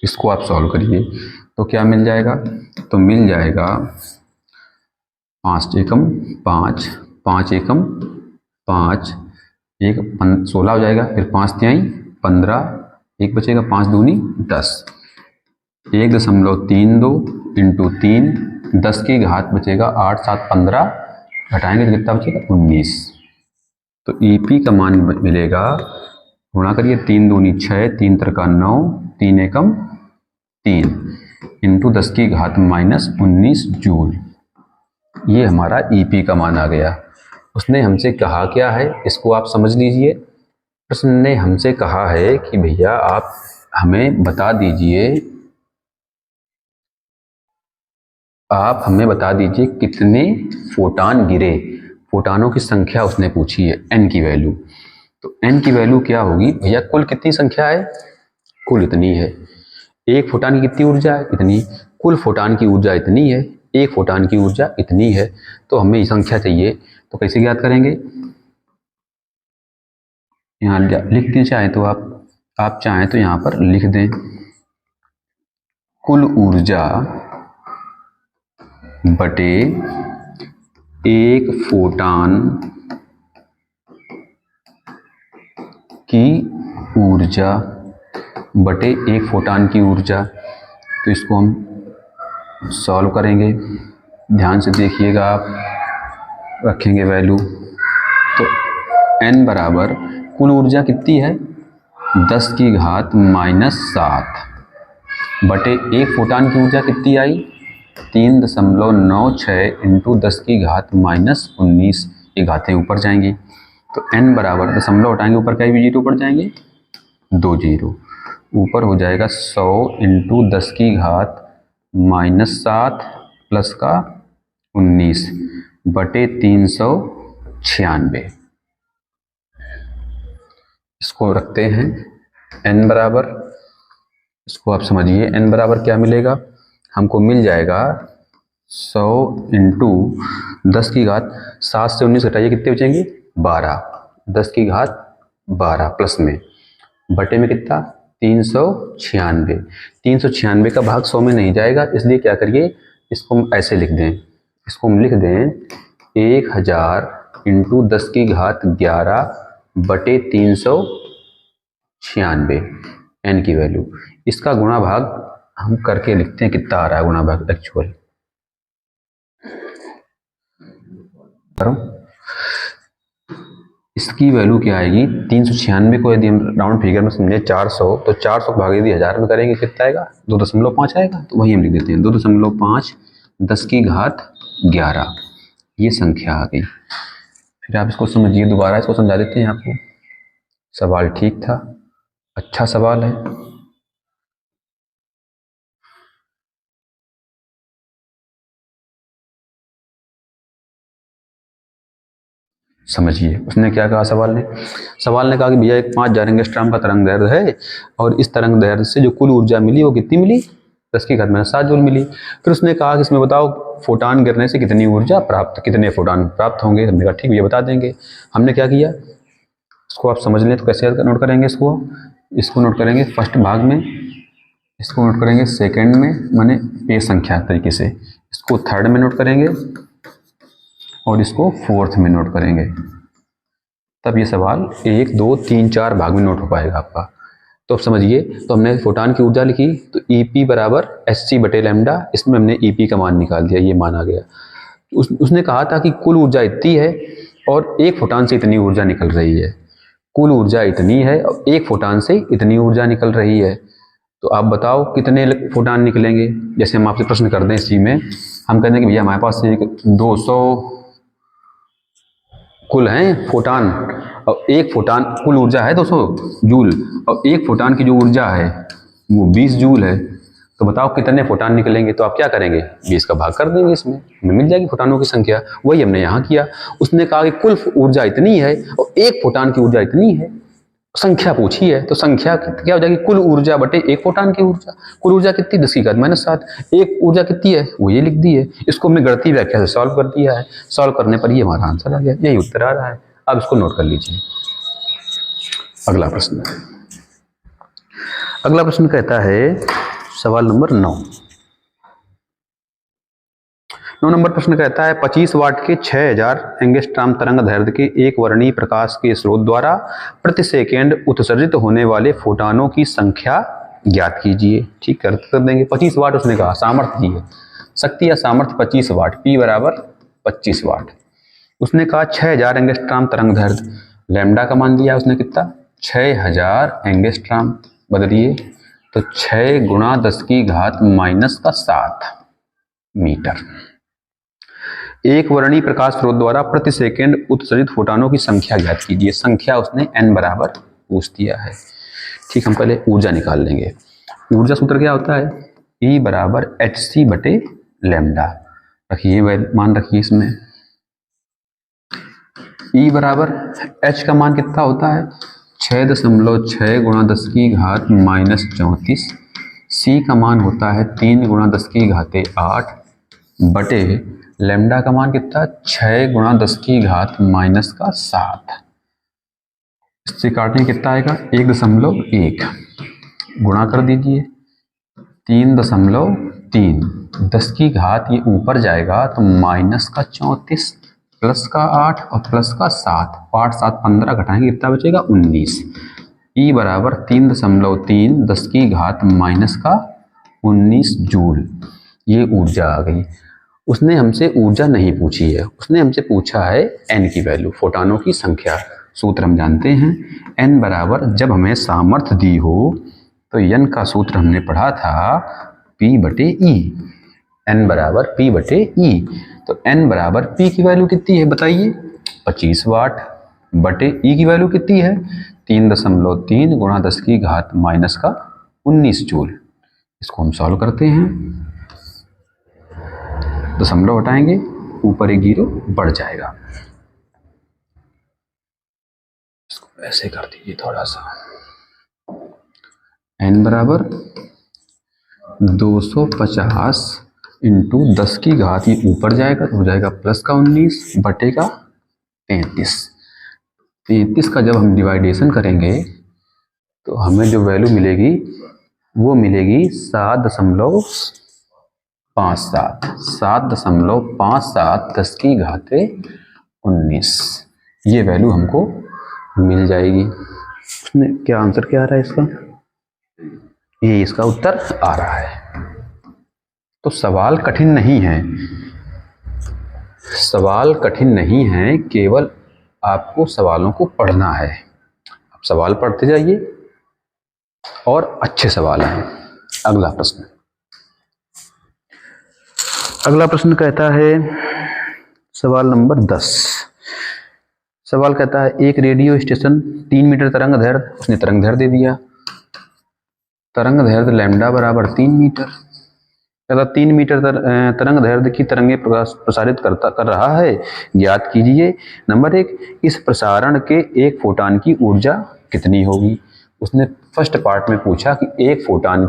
इसको आप सॉल्व करिए तो क्या मिल जाएगा, तो मिल जाएगा 5 एकम 5, 5 एकम 5, 1 16 हो जाएगा, फिर 5 तिहाई 15, 1 बचेगा, 5 दूनी 10, 1.32 × 3 10⁻⁷ बचेगा 8 7 15, घटाएंगे तो कितना बचेगा 19। तो EP का मान मिलेगा, गुणा करिए, 3 दूनी 6, 3 तिरका 9, 3 एकम 3 × 10⁻⁻19 जूल। ये हमारा EP का मान आ गया। उसने हमसे कहा क्या है, इसको आप समझ लीजिए। प्रश्न ने हमसे कहा है कि भैया आप हमें बता दीजिए, आप हमें बता दीजिए कितने फोटान गिरे। फोटानों की संख्या उसने पूछी है, n की वैल्यू। तो n की वैल्यू क्या होगी भैया, कुल कितनी संख्या है, कुल इतनी है। एक फोटान की कितनी ऊर्जा है, इतनी। कुल फोटान की ऊर्जा इतनी है, एक फोटान की ऊर्जा इतनी है। तो हमें ये संख्या चाहिए, तो कैसे ज्ञात करेंगे, यहाँ लिखते चाहें तो आप चाहें तो यहाँ पर लिख दें कुल ऊर्जा बटे एक फोटान की ऊर्जा बटे एक फोटान की ऊर्जा। तो इसको हम सॉल्व करेंगे, ध्यान से देखिएगा आप, रखेंगे वैल्यू। तो n बराबर कुल ऊर्जा कितनी है 10 की घात -7 बटे एक फोटान की ऊर्जा कितनी आई 3.96 इंटू 10 की घात -19। ये घातें ऊपर जाएंगी तो n बराबर, दशमलव हटाएंगे ऊपर का भी जीरो ऊपर जाएंगे 2 जीरो, ऊपर हो जाएगा 100 इंटू 10 की घात -7 प्लस का 19 बटे 396। इसको रखते हैं n बराबर, इसको आप समझिए n बराबर क्या मिलेगा, हमको मिल जाएगा 100 इंटू 10 की घात 7 से 19 घटाइए कितने बचेंगे 12, 10 की घात 12 प्लस में बटे में कितना 396। 396 का भाग 100 में नहीं जाएगा, इसलिए क्या करिए इसको हम ऐसे लिख दें, इसको हम लिख दें 1000 इंटू 10 की घात 11 बटे 396 n की वैल्यू। इसका गुणा भाग हम करके लिखते हैं कितना आ रहा है गुणा भाग एक्चुअल। इसकी वैल्यू क्या आएगी 396 को यदि हम राउंड फिगर में समझे 400, तो 400 भाग यदि 1000 में करेंगे कितना आएगा 2.5 आएगा। तो वही हम लिख देते हैं 2.5 10 की घात 11, ये संख्या आ गई। फिर आप इसको समझिए, दोबारा इसको समझा देते हैं आपको। सवाल ठीक था, अच्छा सवाल है। समझिए उसने क्या कहा, सवाल ने कहा कि भैया एक 5000 एंगस्ट्रॉम का तरंग दैर्ध्य है और इस तरंग दैर्ध्य से जो कुल ऊर्जा मिली वो कितनी मिली 10 की घात -7 जूल मिली। फिर उसने कहा कि इसमें बताओ फोटान गिरने से कितनी ऊर्जा प्राप्त, कितने फोटान प्राप्त होंगे। हमने कहा ठीक भैया बता देंगे। हमने क्या किया, इसको आप समझ लें तो कैसे नोट करेंगे, इसको नोट करेंगे फर्स्ट भाग में, इसको नोट करेंगे सेकेंड में, माने पे संख्या तरीके से, इसको थर्ड में नोट करेंगे और इसको फोर्थ में नोट करेंगे। तब ये सवाल 1 2 3 4 भाग में नोट हो पाएगा आपका। तो अब समझिए, तो हमने फोटान की ऊर्जा लिखी तो EP बराबर hc बटे लैम्डा, इसमें हमने EP का मान निकाल दिया, ये मान आ गया। उसने कहा था कि कुल ऊर्जा इतनी है और एक फोटान से इतनी ऊर्जा निकल रही है, कुल ऊर्जा इतनी है और एक फोटान से इतनी ऊर्जा निकल रही है। तो आप बताओ कितने फोटान निकलेंगे। जैसे हम आपसे प्रश्न कर दें इसी में, हम कहते हैं कि भैया हमारे पास 200 कुल हैं फोटान और एक फोटान कुल ऊर्जा है 200 जूल और एक फोटान की जो ऊर्जा है वो 20 जूल है। तो बताओ कितने फोटान निकलेंगे। तो आप क्या करेंगे 20 का भाग कर देंगे, इसमें हमें मिल जाएगी फोटानों की संख्या। वही हमने यहाँ किया। उसने कहा कि कुल ऊर्जा इतनी है और एक फोटान की ऊर्जा इतनी है, संख्या पूछी है तो संख्या क्या हो जाएगी कुल ऊर्जा बटे एक फोटान की ऊर्जा। कुल ऊर्जा कितनी 10 की घात -7, एक ऊर्जा कितनी है वो ये लिख दी है। इसको हमने गणितीय व्याख्या से सॉल्व कर दिया है, सॉल्व करने पर ये हमारा आंसर आ गया, यही उत्तर आ रहा है। अब इसको नोट कर लीजिए। अगला प्रश्न, अगला प्रश्न कहता है सवाल नंबर 9 नंबर प्रश्न कहता है 25 वाट के 6000 एंगस्ट्रॉम तरंग दैर्ध्य के एक वर्णीय प्रकाश के स्रोत द्वारा प्रति सेकेंड उत्सर्जित होने वाले फोटानों की संख्या ज्ञात कीजिए। ठीक कर देंगे। 25 वाट उसने कहा, सामर्थ्य दी है, शक्ति या सामर्थ्य 25 वाट, P बराबर 25 वाट। उसने कहा 6000 एंगस्ट्रॉम तरंग दैर्ध्य, लैम्डा का मान दिया उसने कितना 6000 एंगस्ट्रॉम, बदलिए तो 6 गुणा 10 की घात -7 मीटर। एक वर्णीय प्रकाश स्रोत द्वारा प्रति सेकेंड उत्सर्जित फोटानों की संख्या ज्ञात कीजिए। संख्या उसने n बराबर पूछ दिया है। ठीक, हम पहले ऊर्जा निकाल लेंगे। ऊर्जा सूत्र क्या होता है, E बराबर hc बटे लैम्डा। रखिए मान रखिए इसमें E बराबर H का मान कितना होता है 6.6 गुणा 10 की घात -34। C का मान होता है 3 गुणा 10 की घाते 8 बटे लैम्डा का मान कितना 6 गुणा 10 की घात -7। इससे काटने कितना आएगा 1.1 गुणा कर दीजिए 3.3 10 की घात ये ऊपर जाएगा तो -34 प्लस का 8 और प्लस का 7 8 7 15 घटाएंगे कितना बचेगा 19। ई बराबर 3.3 10 की घात -19 जूल ये ऊर्जा आ गई। उसने हमसे ऊर्जा नहीं पूछी है, उसने हमसे पूछा है एन की वैल्यू, फोटानों की संख्या। सूत्र हम जानते हैं एन बराबर जब हमें सामर्थ्य दी हो तो एन का सूत्र हमने पढ़ा था P बटे ई। एन बराबर P बटे ई। तो एन बराबर P की वैल्यू कितनी है बताइए 25 वाट बटे ई की वैल्यू कितनी है 3.3 गुणा 10 की घात -19 जूल। इसको हम सॉल्व करते हैं, दशमलव हटाएंगे ऊपर एक जीरो बढ़ जाएगा। इसको ऐसे कर दीजिए थोड़ा सा। एन बराबर 250 इंटू 10 की घात ये ऊपर जाएगा तो हो जाएगा प्लस का 19 बटे का 33 का जब हम डिवाइडेशन करेंगे तो हमें जो वैल्यू मिलेगी वो मिलेगी 7.57 10 की घाते 19 ये वैल्यू हमको मिल जाएगी। उसने क्या आंसर क्या आ रहा है इसका, ये इसका उत्तर आ रहा है। तो सवाल कठिन नहीं है, सवाल कठिन नहीं है, केवल आपको सवालों को पढ़ना है। आप सवाल पढ़ते जाइए और अच्छे सवाल हैं। अगला प्रश्न, अगला प्रश्न कहता है सवाल नंबर 10। सवाल कहता है एक रेडियो स्टेशन 3 मीटर तरंग दैर्ध्य, उसने तरंग दैर्ध्य दे दिया, तरंग दैर्ध्य लैम्डा बराबर 3 मीटर। कहता 3 मीटर तरंग दैर्ध्य की तरंगें प्रसारित कर रहा है, ज्ञात कीजिए। नंबर 1, इस प्रसारण के एक फोटान की ऊर्जा कितनी होगी। उसने फर्स्ट पार्ट में पूछा कि एक फोटान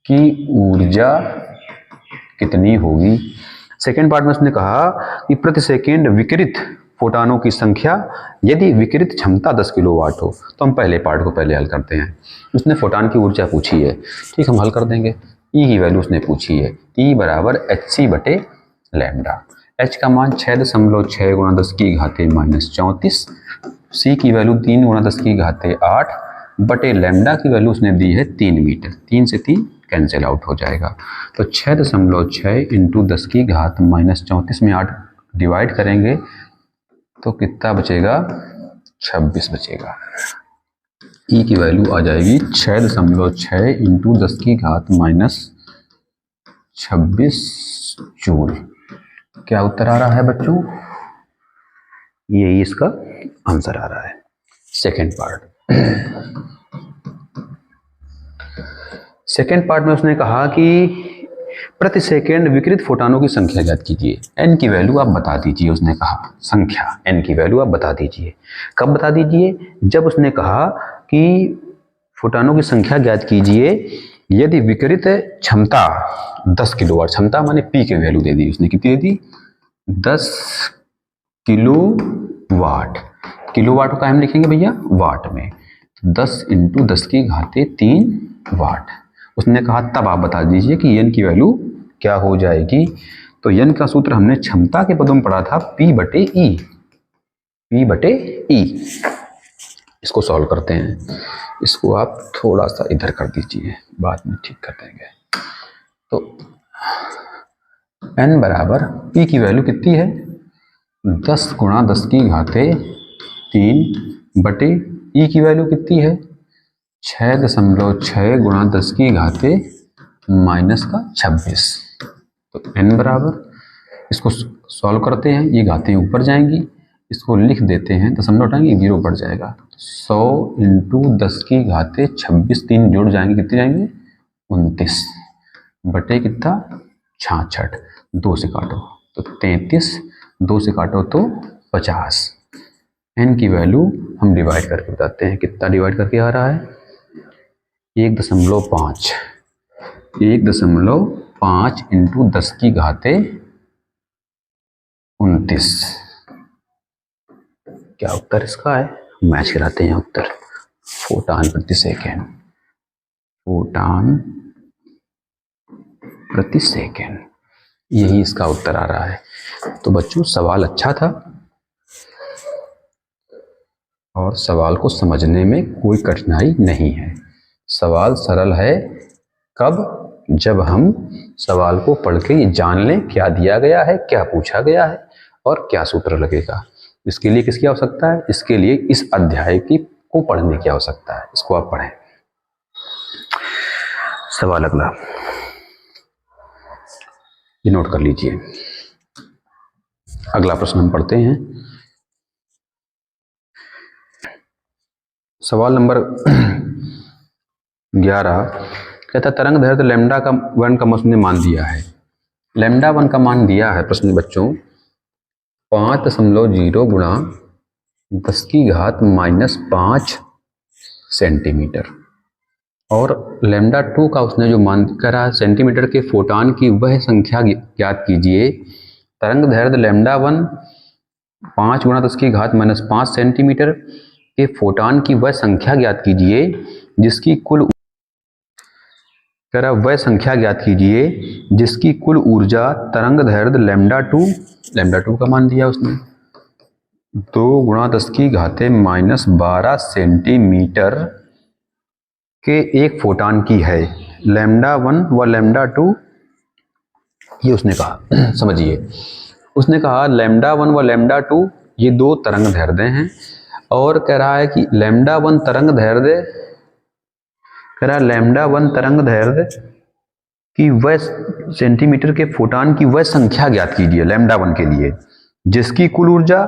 की ऊर्जा कितनी होगी। सेकेंड पार्ट में उसने कहा कि प्रति सेकेंड विकिरित फोटानों की संख्या यदि विकिरित क्षमता 10 किलोवाट हो। तो हम पहले पार्ट को पहले हल करते हैं। उसने फोटान की ऊर्जा पूछी है, ठीक हम हल कर देंगे। ई की वैल्यू उसने पूछी है, ई बराबर HC बटे लैम्डा। एच का मान 6.6 गुणा 10 की घाते -34, सी की वैल्यू 3 गुणा 10 की घाते 8 बटे लैम्डा की वैल्यू उसने दी है 3 मीटर। 3 से 3 कैंसिल आउट हो जाएगा। तो 6.6 इंटू 10 की घात -34 में 8 डिवाइड करेंगे तो कितना बचेगा 26 बचेगा। ई की वैल्यू आ जाएगी 6.6 इंटू 10 की घात -26 जूल। क्या उत्तर आ रहा है बच्चों, यही इसका आंसर आ रहा है। सेकेंड पार्ट, सेकेंड पार्ट में उसने कहा कि प्रति सेकेंड विकिरित फोटानों की संख्या ज्ञात कीजिए। एन की वैल्यू आप बता दीजिए। उसने कहा संख्या एन की वैल्यू आप बता दीजिए। कब बता दीजिए, जब उसने कहा कि फोटानों की संख्या ज्ञात कीजिए यदि विकिरित क्षमता 10 किलोवाट, क्षमता माने पी की वैल्यू दे दी उसने, कितनी दे दी 10 किलोवाट। किलोवाट का हम लिखेंगे भैया वाट में, 10 इंटू 10 की घाते 3 वाट। उसने कहा तब आप बता दीजिए कि एन की वैल्यू क्या हो जाएगी। तो एन का सूत्र हमने क्षमता के पदों में पढ़ा था P बटे ई, P बटे ई। इसको सॉल्व करते हैं, इसको आप थोड़ा सा इधर कर दीजिए, बाद में ठीक कर देंगे। तो n बराबर P की वैल्यू कितनी है 10 गुणा 10 की घाते 3 बटे ई की वैल्यू कितनी है 6.6 गुणा 10 की घाते -26। तो n बराबर, इसको सॉल्व करते हैं, ये घातें ऊपर जाएंगी, इसको लिख देते हैं, दशमलव हटाएंगे जीरो बढ़ जाएगा। 100 इंटू 10 की घाते 26, 3 जुड़ जाएंगे, कितने जाएंगे 29 बटे कितना 66। 2 से काटो तो 33, 2 से काटो तो 50। n की वैल्यू हम डिवाइड करके बताते हैं, कितना डिवाइड करके आ रहा है 1.5, 1.5 इंटू 10 की घाते 29। क्या उत्तर इसका है, मैच कराते हैं उत्तर, फोटान प्रति सेकेंड, फोटान प्रति सेकेंड, यही इसका उत्तर आ रहा है। तो बच्चों सवाल अच्छा था और सवाल को समझने में कोई कठिनाई नहीं है। सवाल सरल है कब, जब हम सवाल को पढ़ के जान लें क्या दिया गया है, क्या पूछा गया है और क्या सूत्र लगेगा। इसके लिए किसकी आवश्यकता है, इसके लिए इस अध्याय की को पढ़ने की आवश्यकता है, इसको आप पढ़ें। सवाल अगला, ये नोट कर लीजिए। अगला प्रश्न हम पढ़ते हैं। सवाल नंबर 11 कहता तरंग दैर्ध्य लैम्डा का 1 का उसने मान दिया है। लैम्डा 1 का मान दिया है प्रश्न बच्चों 5.0 गुणा 10 की घात -5 सेंटीमीटर, और लैम्डा 2 का उसने जो मान कर रहा है सेंटीमीटर के फोटान की वह संख्या ज्ञात कीजिए। तरंग दैर्ध्य लैम्डा 1 5 गुणा 10 की घात -5 सेंटीमीटर के फोटान की वह संख्या ज्ञात कीजिए जिसकी कुल वह संख्या ज्ञात कीजिए जिसकी कुल ऊर्जा तरंग दैर्ध्य लैम्डा 2 का मान दिया उसने 2 गुणा 10 की घाते -12 सेंटीमीटर के एक फोटान की है। लैम्डा 1 व लैम्डा 2 ये उसने कहा समझिए, उसने कहा लैम्डा 1 व लैम्डा 2 ये दो तरंग दैर्ध्य हैं, और कह रहा है कि लैम्डा 1 तरंग दैर्ध्य, कह रहा है लैम्डा 1 तरंग दैर्ध्य की वह सेंटीमीटर के फोटान की वह संख्या ज्ञात कीजिए लैम्डा 1 के लिए जिसकी कुल ऊर्जा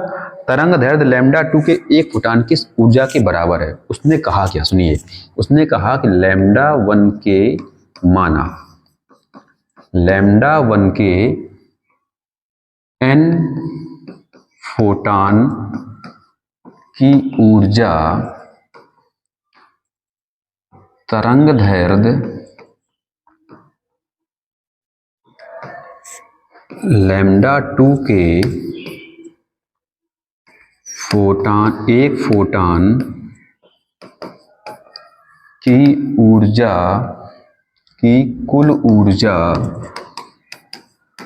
तरंग दैर्ध्य लैम्डा 2 के एक फोटान की ऊर्जा के बराबर है। उसने कहा क्या सुनिए, उसने कहा कि लैम्डा 1 के माना लैम्डा 1 के n फोटान की ऊर्जा तरंग दैर्ध्य लैम्डा 2 के फोटान एक फोटान की ऊर्जा की कुल ऊर्जा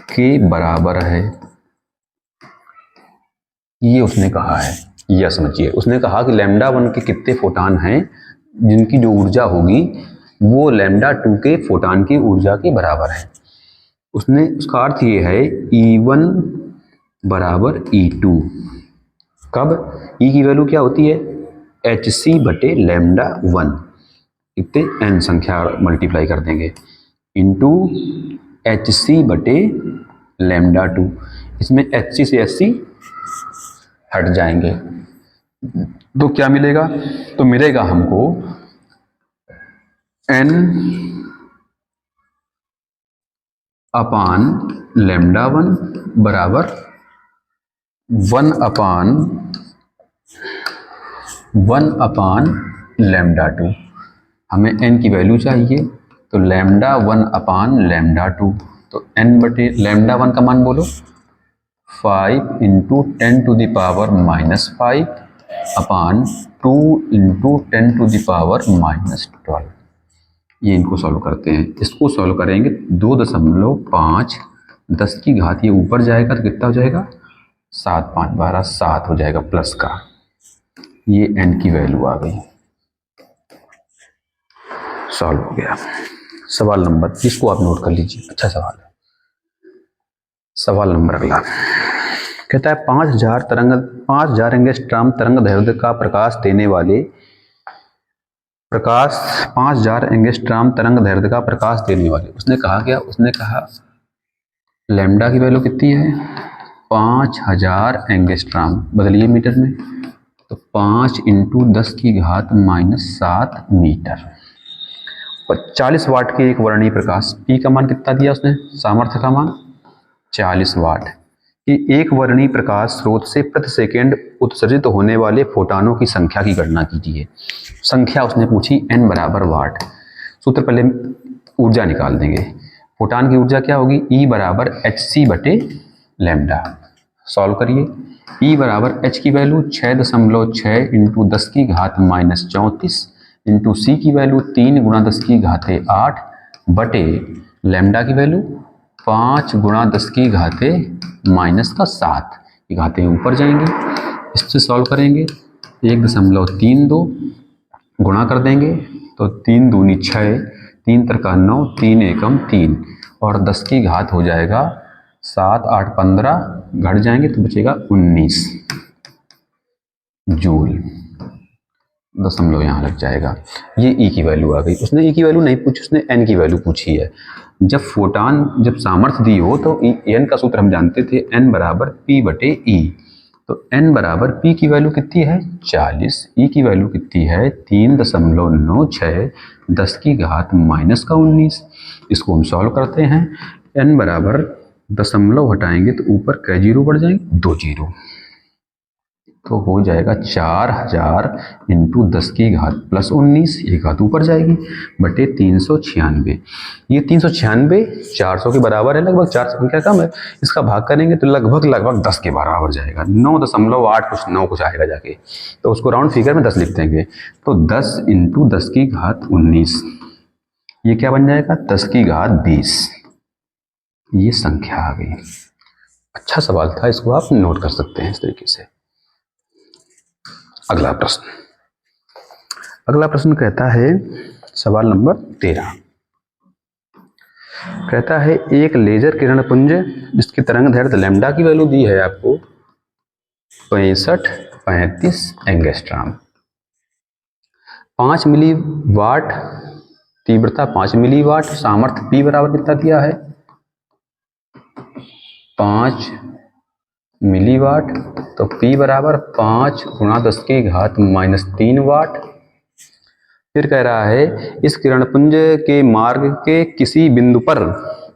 के बराबर है, ये उसने कहा है। यह समझिए, उसने कहा कि लैम्डा 1 के कितने फोटान हैं जिनकी जो ऊर्जा होगी वो लैम्डा 2 के फोटान की ऊर्जा के बराबर है। उसने उसका अर्थ ये है E1 बराबर E2। कब E की वैल्यू क्या होती है hc बटे लैम्डा 1, इतने n संख्या मल्टीप्लाई कर देंगे इंटू hc बटे लैम्डा 2। इसमें hc से hc हट जाएंगे तो क्या मिलेगा, तो मिलेगा हमको n अपान लैम्डा 1 बराबर 1 अपान लैम्डा 2। हमें n की वैल्यू चाहिए तो लैम्डा 1 अपान लैम्डा 2, तो n बटे लैम्डा 1 का मान बोलो 5 into 10 to the power -5 upon 2 into 10 to the power -12। ये इनको सॉल्व करते हैं, इसको सॉल्व करेंगे 2.5 10 की घात ये ऊपर जाएगा तो कितना हो जाएगा 7 5 12 7 हो जाएगा प्लस का, ये n की वैल्यू आ गई, सॉल्व हो गया। सवाल नंबर, इसको आप नोट कर लीजिए, अच्छा सवाल है। सवाल नंबर अगला कहता है 5000 एंगस्ट्रॉम तरंग दैर्ध्य का प्रकाश देने वाले 5000 एंगस्ट्रॉम तरंग दैर्ध्य का प्रकाश देने वाले, उसने कहा क्या, उसने कहा लैम्डा की वैल्यू कितनी है 5000 एंगस्ट्रॉम, बदलिए मीटर में तो 5 इंटू 10 की घात -7 मीटर, 40 वाट के एक वर्णीय प्रकाश, P का मान कितना दिया उसने, सामर्थ्य का मान 40 वाट कि एक वर्णीय प्रकाश स्रोत से प्रति सेकेंड उत्सर्जित होने वाले फोटानों की संख्या की गणना कीजिए। संख्या उसने पूछी n बराबर वाट। सूत्र पहले ऊर्जा निकाल देंगे। फोटान की ऊर्जा क्या होगी, E बराबर hc बटे लैम्डा। सॉल्व करिए। E बराबर h की वैल्यू 6.6 इंटू 10 की घात माइनस 34 इंटू सी की वैल्यू 3 गुणा 10 की घाते 8 बटे लैम्डा की वैल्यू 5 गुणा 10 की घाते माइनस का 7 की घातें ऊपर जाएंगी। इससे सॉल्व करेंगे 1.32 गुणा कर देंगे तो 3 दूनी 6, 3 त्रिका 9, 3 एकम 3 और 10 की घात हो जाएगा 7, 8, 15 घट जाएंगे तो बचेगा 19 जूल। दशमलव यहाँ लग जाएगा। ये E की वैल्यू आ गई। उसने E की वैल्यू नहीं पूछी, उसने N की वैल्यू पूछी है। जब फोटान जब सामर्थ्य दी हो तो N का सूत्र हम जानते थे N बराबर P बटे E। तो N बराबर P की वैल्यू कितनी है 40, E की वैल्यू कितनी है 3.96 10 की घात माइनस का 19। इसको हम सॉल्व करते हैं। N बराबर दशमलव हटाएंगे तो ऊपर कै जीरो बढ़ जाएंगे 2 जीरो, तो हो जाएगा 4000 इंटू 10 की घात प्लस 19, ये घात ऊपर जाएगी बटे 396। ये 396 400 के बराबर है, लगभग 4 संख्या कम है। इसका भाग करेंगे तो लगभग 10 के बराबर जाएगा। 9.8 कुछ 9 कुछ आएगा जाके, तो उसको राउंड फिगर में 10 लिख देंगे। तो 10 इंटू 10 की घात 19, ये क्या बन जाएगा 10 की घात 20। ये संख्या आ गई। अच्छा सवाल था, इसको आप नोट कर सकते हैं इस तरीके से। अगला प्रश्न कहता है, सवाल नंबर 13 कहता है एक लेजर किरण पुंज जिसकी तरंग दैर्घ्य लैम्डा की वैल्यू दी है आपको 65-35 एंगस्ट्रॉम, 5 मिली वाट तीव्रता 5 मिली वाट, सामर्थ्य P बराबर कितना दिया है 5 मिली वाट, तो P बराबर 5 गुणा 10 की घात माइनस 3 वाट। फिर कह रहा है इस किरणपुंज के मार्ग के किसी बिंदु पर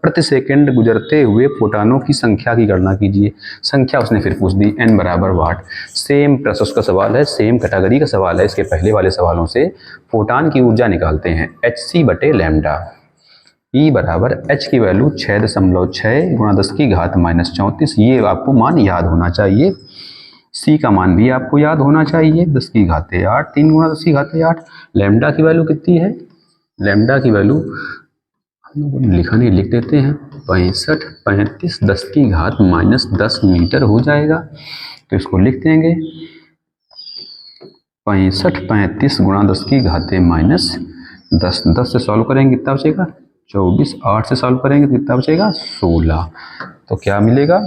प्रति सेकंड गुजरते हुए फोटानों की संख्या की गणना कीजिए। संख्या उसने फिर पूछ दी N बराबर वाट। सेम प्रोसेस का सवाल है, सेम कैटेगरी का सवाल है। इसके पहले वाले सवालों से फोटान की ऊर्जा निकालते हैं hc बटे लैम्डा। E बराबर h की वैल्यू 6.6 गुणा 10 की घात माइनस 34, ये आपको मान याद होना चाहिए। C का मान भी आपको याद होना चाहिए 10 की घाते 8, 3 गुणा 10 की घाते 8। लैम्डा की वैल्यू कितनी है, लैम्डा की वैल्यू हम लोगों ने लिखा नहीं, लिख देते हैं 65-35 10 की घात माइनस 10 मीटर हो जाएगा। तो इसको लिख देंगे 65-35 गुणा 10 की घाते माइनस 10, 10 से सॉल्व करेंगे कितना बचेगा 24, 8 से सॉल्व करेंगे तो कितना बचेगा 16। तो क्या मिलेगा,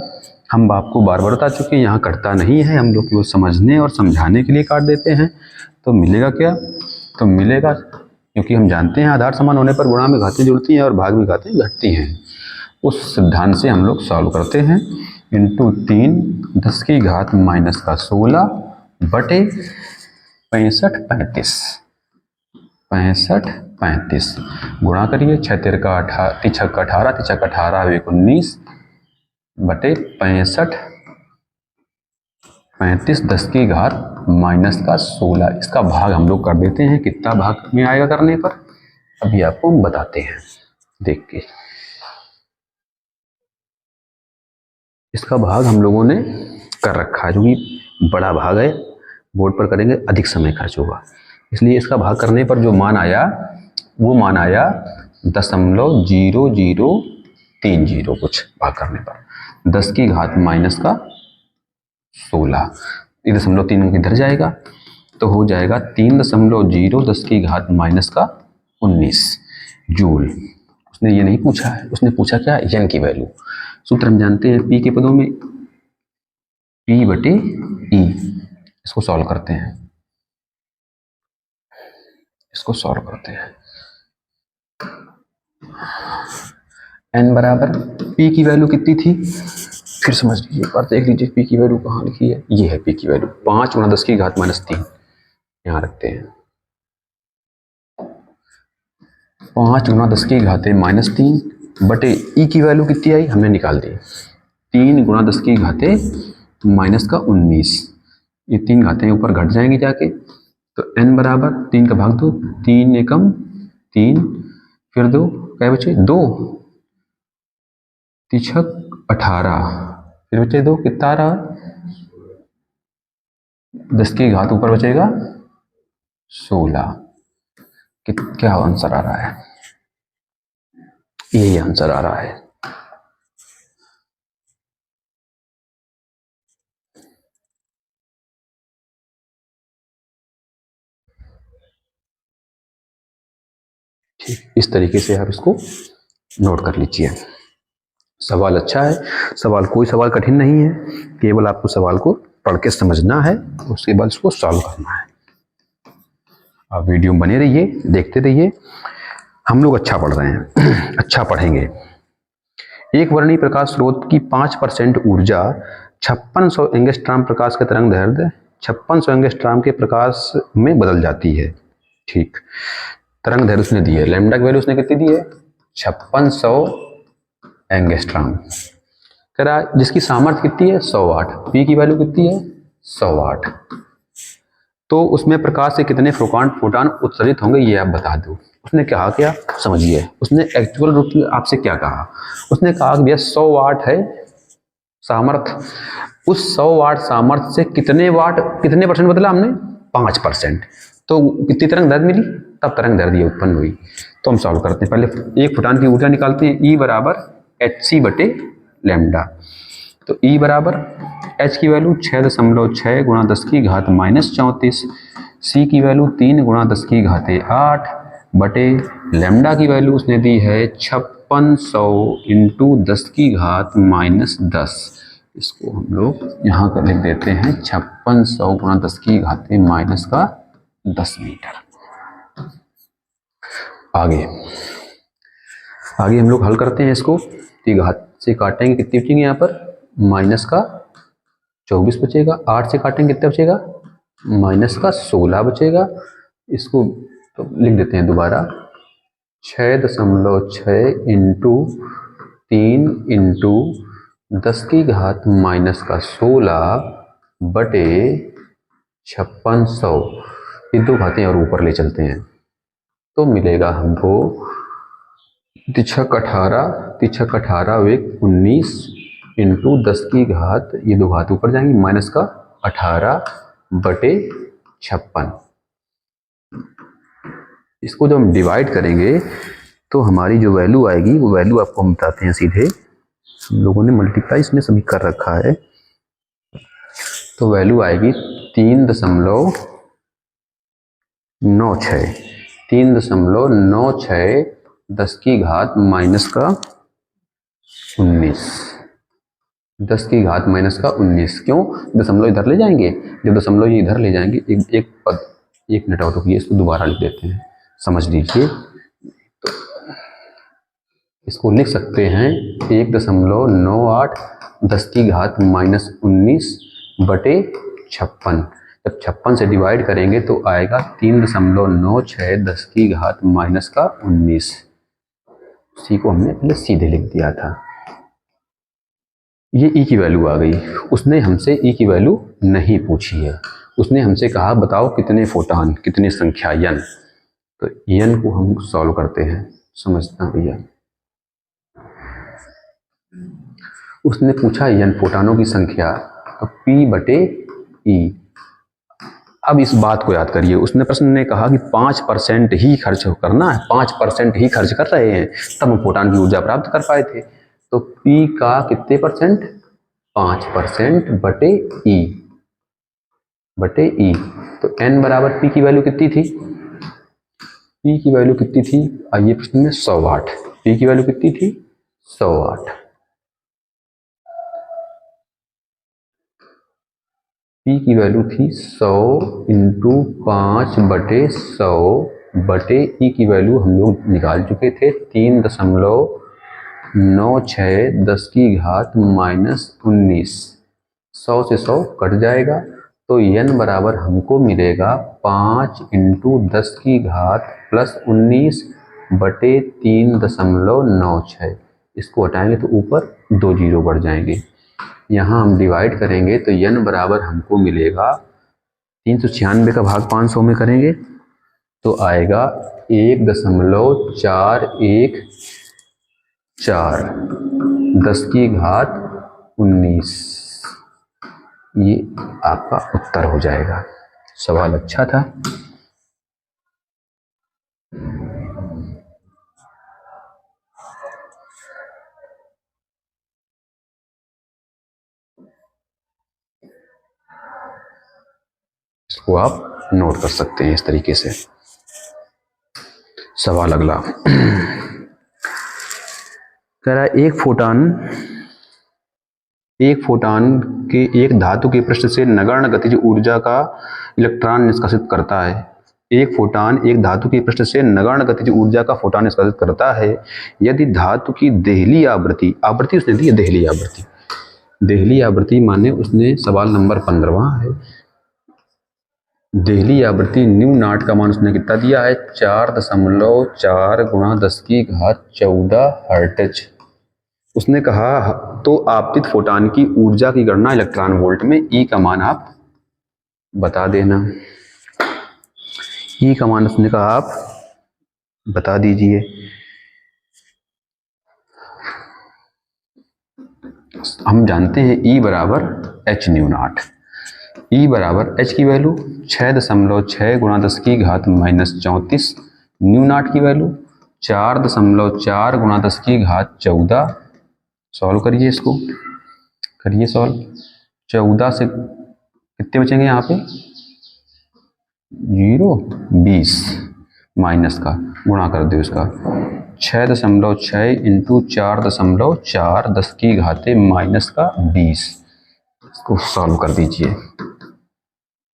हम आपको बार बार बता चुके हैं, यहाँ कटता नहीं है, हम लोग को समझने और समझाने के लिए काट देते हैं। तो मिलेगा क्या, तो मिलेगा, क्योंकि हम जानते हैं आधार समान होने पर गुणा में घातें जुड़ती हैं और भाग में घातें घटती हैं। उस सिद्धांत से हम लोग सॉल्व करते हैं। इंटू 3 10 की घात माइनस का 16 बटे 65-35 गुणा करिए 6 तिरका 18, 18 19 बटे 65-35 10 की घात माइनस का 16। इसका भाग हम लोग कर देते हैं, कितना भाग में आएगा करने पर अभी आपको हम बताते हैं देख के। इसका भाग हम लोगों ने कर रखा है, जो कि बड़ा भाग है, बोर्ड पर करेंगे अधिक समय खर्च होगा, इसलिए इसका भाग करने पर जो मान आया वो मान आया 0.0030 कुछ भाग करने पर 10 की घात माइनस का 16, 3.3 इधर जाएगा तो हो जाएगा 3.0 10 की घात माइनस का 19 जूल। उसने ये नहीं पूछा है, उसने पूछा क्या एन की वैल्यू। सूत्र हम जानते हैं पी के पदों में P बटे E। इसको सॉल्व करते हैं, इसको सॉल्व करते हैं। n बराबर P की वैल्यू कितनी थी फिर समझ लीजिए, एक बार देख लीजिए P की वैल्यू कहाँ लिखी है, ये है P की वैल्यू 5 गुणा 10 की घात माइनस 3, यहाँ रखते हैं 5 गुणा 10 की घात माइनस 3 बटे E की वैल्यू कितनी आई हमने निकाल दी 3 गुणा 10 की घाते माइनस का 19। ये 3 घातें ऊपर घट जाएंगी जाके, तो n बराबर 3 का भाग 2, 3 एकम 3, फिर 2 क्या बचे 2, तिछक 18, फिर बचे 2, कितना आ रहा 10 की घात ऊपर बचेगा 16। क्या आंसर आ रहा है, यही आंसर आ रहा है। ठीक, इस तरीके से आप इसको नोट कर लीजिए। सवाल अच्छा है, सवाल कोई सवाल कठिन नहीं है, केवल आपको सवाल को पढ़ के समझना है, उसके बाद उसको सॉल्व करना है। आप वीडियो में बने रहिए, देखते रहिए, हम लोग अच्छा पढ़ रहे हैं अच्छा पढ़ेंगे। एक वर्णीय प्रकाश स्रोत की 5% ऊर्जा 5600 एंगस्ट्रॉम प्रकाश के तरंग दैर्ध्य 5600 एंगस्ट्रॉम के प्रकाश में बदल जाती है। ठीक, तरंग दैर्ध्य उसने दी है, लैम्डा की वैल्यू उसने कितनी दी है 5600 एंगस्ट्रॉम। कह रहा है जिसकी सामर्थ्य कितनी है 100 वाट, पी की वैल्यू कितनी है 100 वाट, तो उसमें प्रकाश से कितने फोटॉन उत्सर्जित होंगे ये आप बता दो। उसने कहा क्या समझिए, उसने एक्चुअल रूप में आपसे क्या कहा, उसने कहा कि भैया 100 वाट है सामर्थ्य, उस 100 वाट सामर्थ्य से कितने परसेंट बदला हमने 5%, तो कितनी तरंग दैर्ध्य मिली, तब तरंग दैर्ध्य उत्पन्न हुई। तो हम सॉल्व करते हैं, पहले एक फोटॉन की ऊर्जा निकालते हैं, E बराबर hc बटे लैम्डा। तो E बराबर H की वैल्यू 6.6 गुणा 10 की घात -34, C की वैल्यू 3 गुणा 10 की घाते 8 बटे लैम्डा की वैल्यू उसने दी है 5600 इंटू 10 की घात -10। इसको हम लोग यहाँ कर लिख देते हैं 5600 गुणा 10 की घाते -10 मीटर। आगे हम लोग हल करते हैं इसको, घात से काटेंगे कितनी बचेंगे यहाँ पर -24 बचेगा, 8 से काटेंगे कितना बचेगा -16 बचेगा। इसको तो लिख देते हैं दोबारा 6.6 इंटू 3 इंटू 10 की घात -16 बटे 5600, ये दो घातें और ऊपर ले चलते हैं तो मिलेगा हमको तिछक 18 एक 19 इंटू 10 की घात, ये दो घात ऊपर जाएंगी -18 बटे 56। इसको जब हम डिवाइड करेंगे तो हमारी जो वैल्यू आएगी वो वैल्यू आपको हम बताते हैं सीधे, हम लोगों ने मल्टीप्लाई इसमें सभी कर रखा है, तो वैल्यू आएगी 3.96 10 की घात -19 क्यों दशमलव इधर ले जाएंगे, जब दशमलव इधर ले जाएंगे एक मिनट और रुकिए, इसको दोबारा लिख देते हैं समझ लीजिए। तो इसको लिख सकते हैं 1.98 10 की घात -19 बटे 56, जब 56 से डिवाइड करेंगे तो आएगा 3.96 10 की घात -19। सी को हमने पहले सीधे लिख दिया था, ये ई की वैल्यू आ गई। उसने हमसे ई की वैल्यू नहीं पूछी है, उसने हमसे कहा बताओ कितने फोटॉन, कितने संख्या n, तो n को हम सॉल्व करते हैं, समझना भैया। उसने पूछा n फोटॉनों की संख्या, तो p बटे e। अब इस बात को याद करिए, उसने प्रश्न ने कहा कि 5% ही खर्च करना है, 5% ही खर्च कर रहे हैं तब हम फोटॉन की ऊर्जा प्राप्त कर पाए थे, तो P का कितने परसेंट 5% बटे E, तो N बराबर P की वैल्यू कितनी थी, P की वैल्यू कितनी थी आइए प्रश्न में 100 वाट, P की वैल्यू कितनी थी 100 वाट, P की वैल्यू थी 100 इंटू 5 बटे 100 बटे E की वैल्यू हम लोग निकाल चुके थे 3.96 10 की घात -19, 100 से 100 कट जाएगा, तो n बराबर हमको मिलेगा 5 इंटू 10 की घात +19 बटे 3.96। इसको हटाएंगे तो ऊपर 2 जीरो बढ़ जाएंगे, यहाँ हम डिवाइड करेंगे तो n बराबर हमको मिलेगा 396 का भाग 500 में करेंगे तो आएगा 1.414 10 की घात 19। ये आपका उत्तर हो जाएगा। सवाल अच्छा था। इसको आप नोट कर सकते हैं इस तरीके से। सवाल अगला कह रहा है एक फोटॉन के एक धातु के पृष्ठ से नगण्य गतिज ऊर्जा का इलेक्ट्रॉन निष्कासित करता है। एक फोटॉन एक धातु के पृष्ठ से नगण्य गतिज ऊर्जा का फोटॉन निष्कासित करता है यदि धातु की देहली आवृत्ति उसने दी है देहली आवृत्ति माने उसने सवाल नंबर 15 है। देहली आवृत्ति न्यू नॉट का मान उसने कितना दिया है 4.4 गुणा 10 की घात 14 हर्ट्ज। उसने कहा तो आपतित फोटॉन की ऊर्जा की गणना इलेक्ट्रॉन वोल्ट में। ई का मान आप बता देना। ई का मान उसने कहा आप बता दीजिए। हम जानते हैं ई बराबर एच न्यू नॉट। ई बराबर एच की वैल्यू 6.6 गुणा 10 की घात -34। न्यू नॉट की वैल्यू 4.4 गुणा 10 की घात 14। सॉल्व करिए इसको, करिए सॉल्व। 14 से कितने बचेंगे यहाँ पे 0 20 माइनस का गुणा कर दो इसका 6.6 इंटू 4.4 10 की घाते -20। इसको सॉल्व कर दीजिए।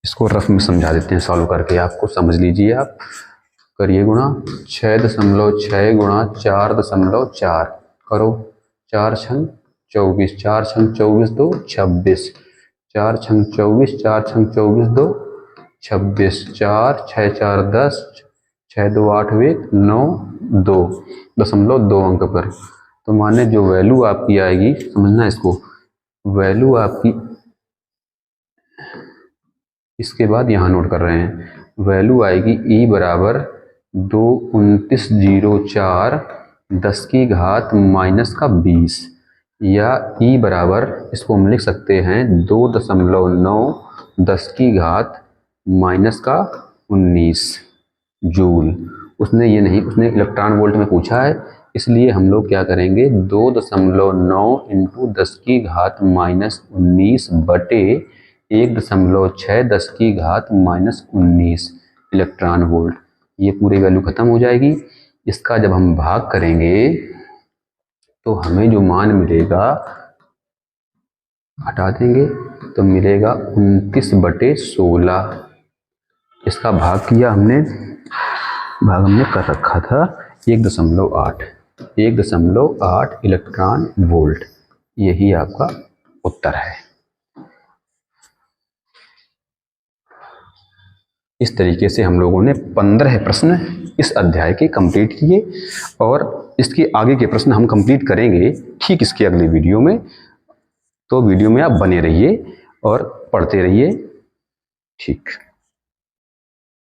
इसको रफ में समझा देते हैं सॉल्व करके, आपको समझ लीजिए आप। करिए गुणा 6.6 गुणा 4.4 करो 4 छंग 24 4 छंग 24 2 26 4 छंग 24 4 छंग 24 2 26 4 6 4 10 6 2 8 1 9 2.2 अंक पर। तो माने जो वैल्यू आपकी आएगी, समझना इसको, वैल्यू आपकी इसके बाद यहाँ नोट कर रहे हैं, वैल्यू आएगी ई बराबर 2.2904 10 की घात -20 या ई बराबर इसको हम लिख सकते हैं 2.9 10 की घात -19 जूल। उसने ये नहीं, उसने इलेक्ट्रॉन वोल्ट में पूछा है, इसलिए हम लोग क्या करेंगे 2.9 इंटू 10 की घात -19 बटे 1.6 10 की घात -19 इलेक्ट्रॉन वोल्ट। ये पूरी वैल्यू खत्म हो जाएगी। इसका जब हम भाग करेंगे तो हमें जो मान मिलेगा हटा देंगे तो मिलेगा 29/16। इसका भाग किया हमने, भाग हमने कर रखा था 1.8 इलेक्ट्रॉन वोल्ट। यही आपका उत्तर है। इस तरीके से हम लोगों ने 15 प्रश्न इस अध्याय के कंप्लीट किए और इसके आगे के प्रश्न हम कंप्लीट करेंगे ठीक इसके अगले वीडियो में। तो वीडियो में आप बने रहिए और पढ़ते रहिए। ठीक।